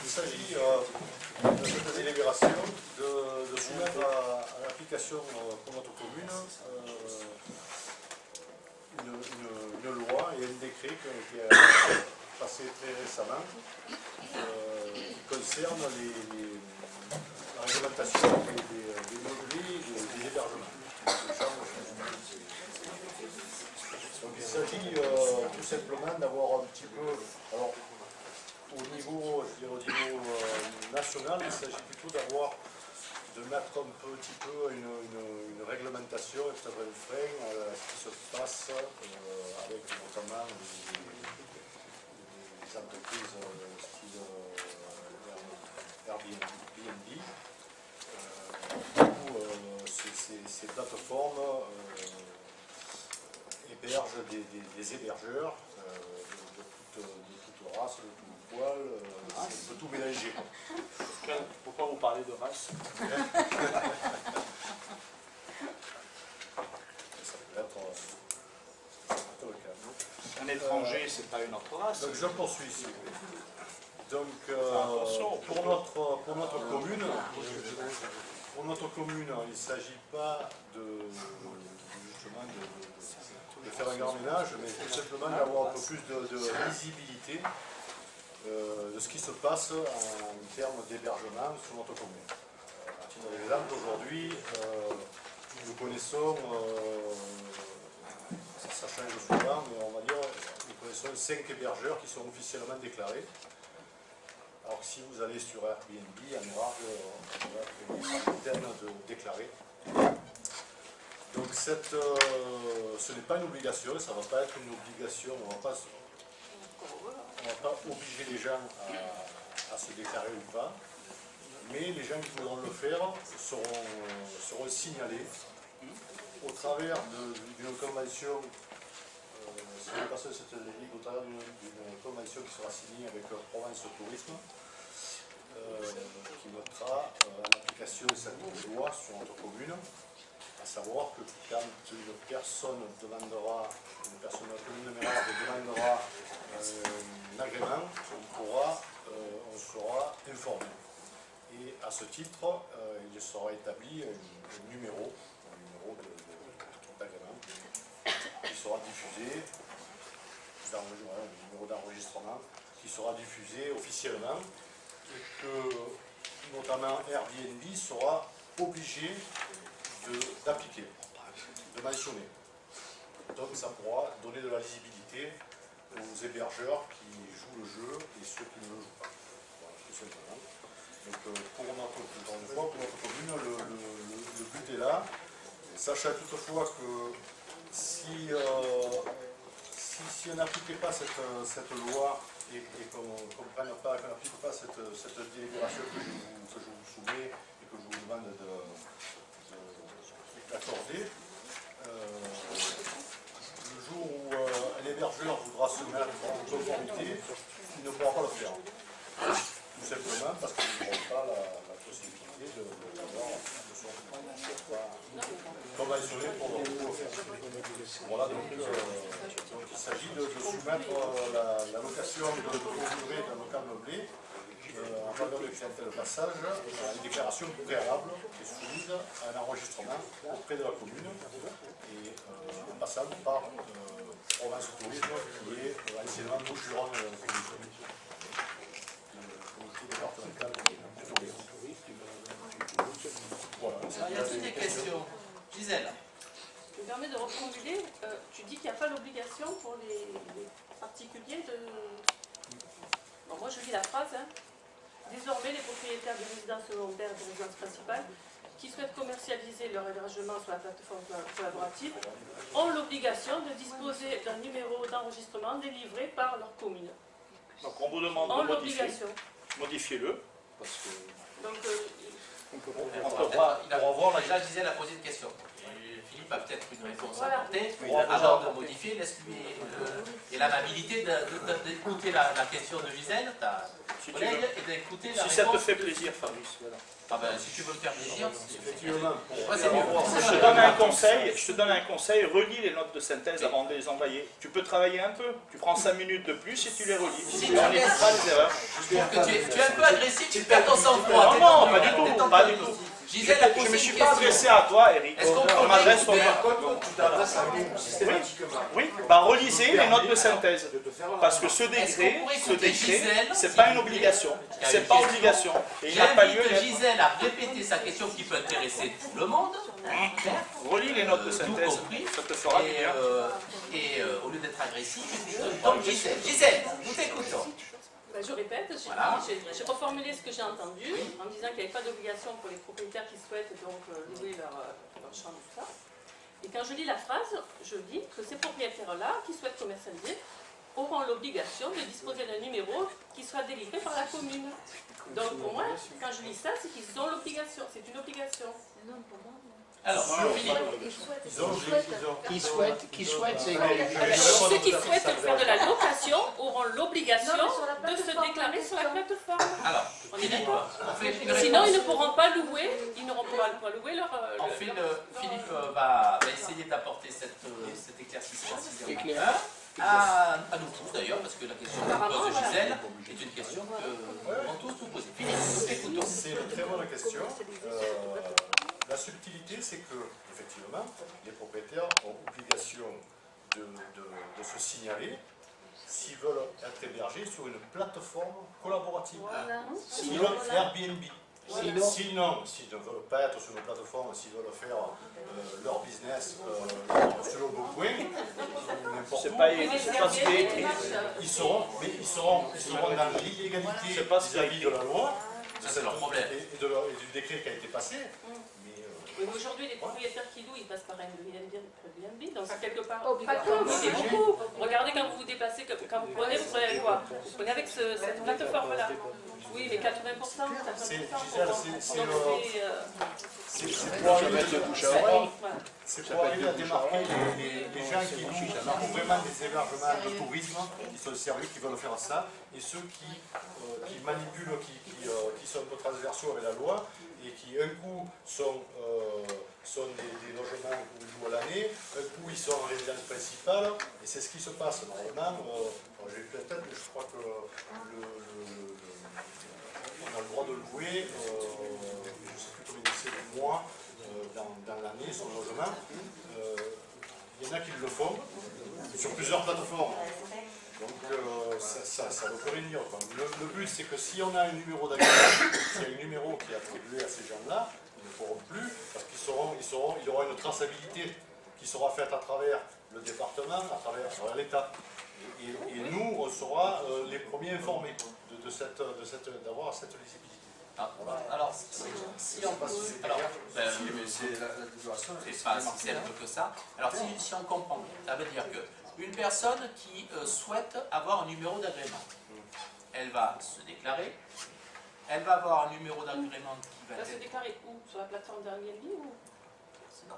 Speaker 8: Il s'agit de cette délibération de soumettre à l'application pour notre commune une loi et un décret qui a été passé très récemment qui concerne la réglementation des meublés et des hébergements. Donc il s'agit tout simplement d'avoir un petit peu, alors au niveau, national, il s'agit plutôt de mettre un petit peu une réglementation et peut-être un frein à ce qui se passe avec notamment les entreprises style Airbnb, où ces plateformes hébergent des hébergeurs de toute race, de tout poil, de tout mélanger.
Speaker 5: Pourquoi vous parlez de race?
Speaker 8: Ça peut être le cas.
Speaker 5: Un étranger, c'est pas une autre race.
Speaker 8: Donc je poursuis ici. Donc pour notre commune, il ne s'agit pas justement de faire un grand ménage, mais tout simplement d'avoir un peu plus de visibilité de ce qui se passe en termes d'hébergement sur notre commune. À titre d'exemple, aujourd'hui, nous connaissons, ça change souvent, mais on va dire, nous connaissons 5 hébergeurs qui sont officiellement déclarés. Alors que si vous allez sur Airbnb, en Oracle, on va une centaine de déclarés. Donc ce n'est pas une obligation, ça ne va pas être une obligation, on ne va pas obliger les gens à se déclarer ou pas, mais les gens qui voudront le faire seront signalés au travers d'une convention, si une personne se délivre au travers d'une convention qui sera signée avec Provence Tourisme, qui mettra en application cette loi sur notre commune, à savoir que quand une personne demandera, une personne de la commune de Mérard demandera un agrément, on sera informé. Et à ce titre, il sera établi un numéro d'agrément qui sera diffusé, un numéro d'enregistrement qui sera diffusé officiellement et que notamment Airbnb sera obligé d'appliquer, de mentionner. Donc ça pourra donner de la lisibilité aux hébergeurs qui jouent le jeu et ceux qui ne le jouent pas. Voilà, tout simplement. Donc pour notre commune, le but est là. Sachez toutefois que si on n'appliquait pas cette loi et qu'on n'applique pas cette délibération que je vous soumets et que je vous demande d'accorder, le jour où un hébergeur voudra se mettre en conformité, il ne pourra pas le faire. Tout simplement parce qu'ils n'auront pas la possibilité d'avoir conventionné pour le faire. Voilà, donc il s'agit de soumettre la location de courts-durée d'un local meublé en faveur de clientèle de passage à une déclaration préalable qui est soumise à un enregistrement auprès de la commune et en passant par Provence Tourisme qui est anciennement Boucheron départemental du tourisme. Voilà.
Speaker 1: Y a-t-il des questions? Gisèle.
Speaker 6: Je me permets de reformuler. Tu dis qu'il n'y a pas l'obligation pour les particuliers de... Bon, moi je lis la phrase. Hein. Désormais, les propriétaires de résidences secondaires et de résidences principales qui souhaitent commercialiser leur hébergement sur la plateforme collaborative ont l'obligation de disposer d'un numéro d'enregistrement délivré par leur commune.
Speaker 5: Donc on vous demande
Speaker 6: Ont
Speaker 5: de modifier.
Speaker 6: l'obligation.
Speaker 5: Modifiez-le.
Speaker 2: Parce que
Speaker 6: Donc,
Speaker 5: On peut
Speaker 1: Pas, il a, déjà, Gisèle a posé une question. Philippe a peut-être une réponse à
Speaker 6: Voilà.
Speaker 1: apporter.
Speaker 8: Oui,
Speaker 1: Avant de modifier, laisse-lui et l'amabilité d'écouter la question de Gisèle, ta
Speaker 5: Si tu
Speaker 1: collègue,
Speaker 5: veux.
Speaker 1: et d'écouter la
Speaker 5: Si ça te
Speaker 1: réponse.
Speaker 5: fait plaisir, Fabrice. Voilà.
Speaker 1: Ah ben, si tu veux me faire plaisir,
Speaker 8: Effectivement,
Speaker 1: ouais, c'est mieux.
Speaker 5: Je te donne un conseil, relis les notes de synthèse avant de les envoyer. Tu peux travailler un peu, tu prends 5 minutes de plus et tu les relis.
Speaker 1: Si
Speaker 5: Et
Speaker 1: tu
Speaker 5: on
Speaker 1: laisses-
Speaker 5: évitera les erreurs.
Speaker 1: Je trouve que tu es un peu agressif, tu perds ton sang-froid.
Speaker 5: Non, pas du tout, pas du tout.
Speaker 1: Gisèle a
Speaker 5: Je
Speaker 1: posé
Speaker 5: ne me
Speaker 1: une
Speaker 5: suis
Speaker 1: question.
Speaker 5: pas adressé à toi, Eric.
Speaker 1: Est-ce qu'on
Speaker 5: On
Speaker 1: peut
Speaker 5: m'adresse au
Speaker 1: réécouter-
Speaker 5: maire.
Speaker 7: Tu t'adresses à nous systématiquement.
Speaker 5: Oui, bah relisez les notes de synthèse.
Speaker 7: De te faire la
Speaker 5: Parce que ce
Speaker 1: Est-ce qu'on
Speaker 5: décret,
Speaker 1: pourrait écouter Gisèle,
Speaker 5: c'est
Speaker 1: s'il
Speaker 5: pas
Speaker 1: vous
Speaker 5: une
Speaker 1: plaît,
Speaker 5: obligation.
Speaker 1: qui a
Speaker 5: C'est
Speaker 1: une
Speaker 5: pas
Speaker 1: question.
Speaker 5: obligation. Et il n'a pas lieu
Speaker 1: J'invite
Speaker 5: d'être.
Speaker 1: Gisèle à répéter sa question qui peut intéresser tout le monde.
Speaker 5: Relis les notes de
Speaker 1: Tout
Speaker 5: synthèse.
Speaker 1: compris.
Speaker 5: Ça te fera du bien.
Speaker 1: Et au lieu d'être agressif, donc Gisèle. Gisèle, nous t'écoutons.
Speaker 6: ben, je répète,
Speaker 1: Voilà.
Speaker 6: j'ai reformulé ce que j'ai entendu en disant qu'il n'y avait pas d'obligation pour les propriétaires qui souhaitent donc louer leur chambre, tout ça. Et quand je lis la phrase, je dis que ces propriétaires-là qui souhaitent commercialiser auront l'obligation de disposer d'un numéro qui sera délivré par la commune. Donc pour moi, quand je lis ça, c'est qu'ils ont l'obligation, c'est une obligation.
Speaker 3: Non, pour moi, non.
Speaker 1: Alors, Philippe,
Speaker 2: qui souhaitent, c'est
Speaker 6: Ceux qui souhaitent faire de la location auront l'obligation
Speaker 3: Non, mais sur la
Speaker 6: de se
Speaker 3: plateforme,
Speaker 6: déclarer sur la plateforme.
Speaker 1: alors,
Speaker 6: On est
Speaker 1: Philippe,
Speaker 6: d'accord.
Speaker 1: on fait une
Speaker 6: Sinon, ils
Speaker 1: réponse.
Speaker 6: ne pourront pas louer, ils n'auront pas louer leur.
Speaker 1: Philippe va essayer d'apporter cet éclaircissement.
Speaker 2: Éclair.
Speaker 1: À nous tous d'ailleurs, parce que la question que
Speaker 6: Apparemment,
Speaker 1: pose
Speaker 6: voilà.
Speaker 1: Gisèle est une question que nous avons tous nous poser. Philippe, nous t'écoutons.
Speaker 8: C'est une très bonne question. La subtilité, c'est que, effectivement, les propriétaires ont obligation de se signaler s'ils veulent être hébergés sur une plateforme collaborative.
Speaker 3: Voilà.
Speaker 8: Sinon, Airbnb.
Speaker 3: Voilà.
Speaker 8: Sinon, s'ils ne veulent pas être sur une plateforme, s'ils veulent faire leur business sur le bon point, n'importe
Speaker 5: C'est
Speaker 8: où,
Speaker 5: pas ce qui est écrit.
Speaker 8: ils seront dans l'illégalité
Speaker 5: C'est pas ce qui est
Speaker 8: vis-à-vis de la loi
Speaker 1: Ça, c'est leur problème.
Speaker 8: et du décret qui a été passé. Mais,
Speaker 6: Oui, mais aujourd'hui, les propriétaires qui louent, ils passent par Airbnb, donc c'est quelque part.
Speaker 3: Obligatoire.
Speaker 6: Pas tous, mais c'est beaucoup. Regardez quand vous vous déplacez, quand vous prenez avec quoi? Vous prenez avec cette plateforme-là. Oui, mais 80%, 80%.
Speaker 8: C'est pour arriver à démarquer les gens qui louent vraiment des hébergements de tourisme, qui sont sérieux, qui veulent faire ça, et ceux qui manipulent, qui sont un peu transversaux avec la loi, et qui un coup sont des logements où ils louent à l'année, un coup ils sont en résidence principale, et c'est ce qui se passe normalement. J'ai eu la tête, mais je crois que on a le droit de louer, je ne sais plus combien c'est de mois dans l'année, son logement. Il y en a qui le font sur plusieurs plateformes. Donc ça ne peut rien dire. Le but, c'est que si on a un numéro d'agrément, s'il y a un numéro qui est attribué à ces gens-là, ils ne pourront plus, parce qu'il y aura une traçabilité qui sera faite à travers le département, à travers l'État. Et nous, on sera les premiers informés d'avoir cette lisibilité.
Speaker 1: Ah, alors, si on peut. Alors,
Speaker 7: C'est la duration.
Speaker 1: c'est pas si simple que ça. Alors, si on comprend, ça veut dire qu'une personne qui souhaite avoir un numéro d'agrément, elle va se déclarer, elle va avoir un numéro d'agrément qui va
Speaker 6: Ça se
Speaker 1: être.
Speaker 6: déclarer où? Sur la plateforme d'Airbnb ou
Speaker 1: Non.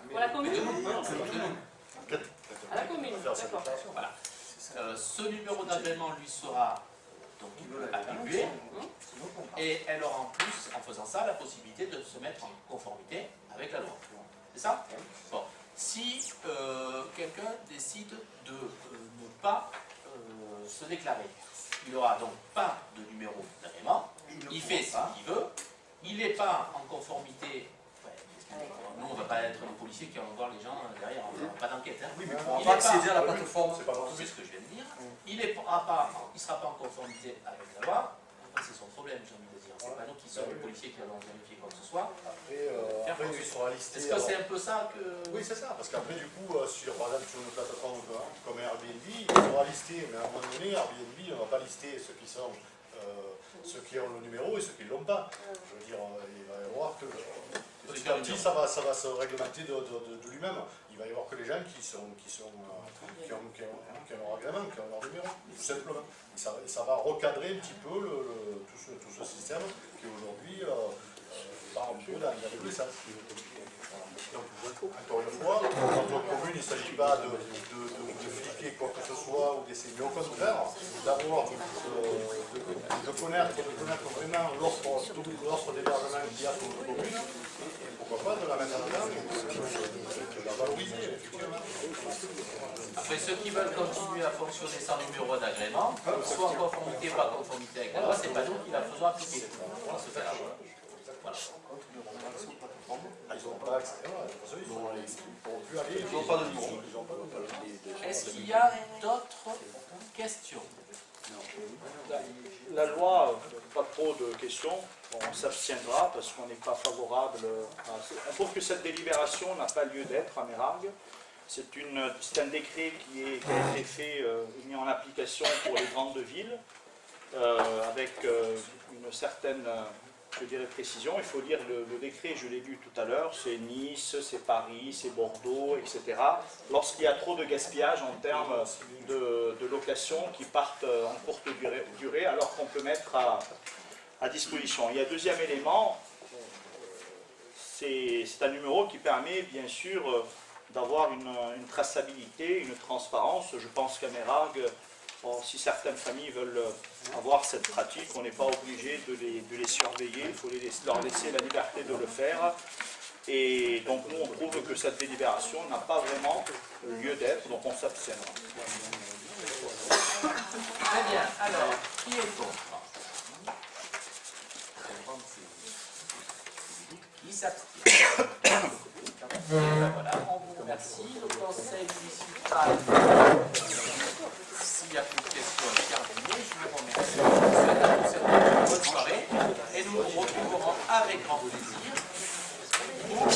Speaker 6: pour la commune?
Speaker 1: De nous.
Speaker 6: À la commune, d'accord.
Speaker 1: Voilà. Ce numéro d'agrément lui sera donc attribué et elle aura en plus, en faisant ça, la possibilité de se mettre en conformité avec la loi. C'est ça? Bon. Si quelqu'un décide de ne pas se déclarer, il n'aura donc pas de numéro d'agrément, il fait ce qu'il veut, il n'est pas en conformité. Nous, on ne va pas être les policiers qui vont voir les gens derrière, on ne fera pas d'enquête. Hein.
Speaker 7: Oui, mais on ne pourra pas accéder à la plateforme.
Speaker 1: C'est ce que je viens de dire. Il ne sera pas en conformité avec la loi. Après, c'est son problème, j'ai envie de dire. C'est pas nous qui sommes les policiers qui allons vérifier quoi que ce soit.
Speaker 8: Après il sera listé.
Speaker 1: Est-ce que c'est un peu ça que.
Speaker 8: Oui, c'est ça, parce qu'après, du coup, par exemple, sur une plateforme comme Airbnb, il sera listé, mais à un moment donné, Airbnb ne va pas lister ceux qui sont ceux qui ont le numéro et ceux qui ne l'ont pas. Je veux dire, il va y avoir que petit à petit, ça va se réglementer de lui-même. Il va y avoir que les gens qui ont leur agrément, qui ont leur numéro, tout simplement. Et ça va recadrer un petit peu tout ce système qui aujourd'hui part un peu dans tous les sens. Encore une fois, dans notre commune, il ne s'agit pas de fliquer quoi que ce soit ou d'essayer, mais au contraire, d'avoir de connaître vraiment l'offre d'hébergement qu'il y a sur notre commune, et pourquoi pas de la mettre en avant, de la valoriser, effectivement.
Speaker 1: Après, ceux qui veulent continuer à fonctionner sans numéro d'agrément, soit en conformité ou pas conformité avec la loi, c'est pas nous qui la faisons appliquer. Dans ce cas-là. Voilà.
Speaker 8: Ils n'ont pas accès, de toute façon, ils ne pourront plus aller.
Speaker 7: Ils n'ont pas de numéro.
Speaker 1: Est-ce qu'il y a d'autres questions?
Speaker 5: La loi, pas trop de questions, on s'abstiendra parce qu'on n'est pas favorable on trouve que cette délibération n'a pas lieu d'être à Meyrargues. C'est un décret qui a été fait et mis en application pour les grandes villes avec une certaine précision. Il faut lire le décret, je l'ai lu tout à l'heure, c'est Nice, c'est Paris, c'est Bordeaux, etc. Lorsqu'il y a trop de gaspillage en termes de location qui partent en courte durée alors qu'on peut mettre à disposition. Il y a un deuxième élément, c'est un numéro qui permet bien sûr d'avoir une traçabilité, une transparence. Je pense qu'à Meyrargues, si certaines familles veulent avoir cette pratique, on n'est pas obligé de les surveiller, il faut leur laisser la liberté de le faire. Et donc nous, on trouve que cette délibération n'a pas vraiment lieu d'être, donc on s'abstiendra.
Speaker 1: Très bien. Alors, qui est contre? Qui s'abstient? Voilà, on vous remercie. Le conseil municipal, s'il n'y a plus de questions, terminé. Je vous remercie. Je vous souhaite à tous une bonne soirée et nous nous retrouverons avec grand plaisir pour le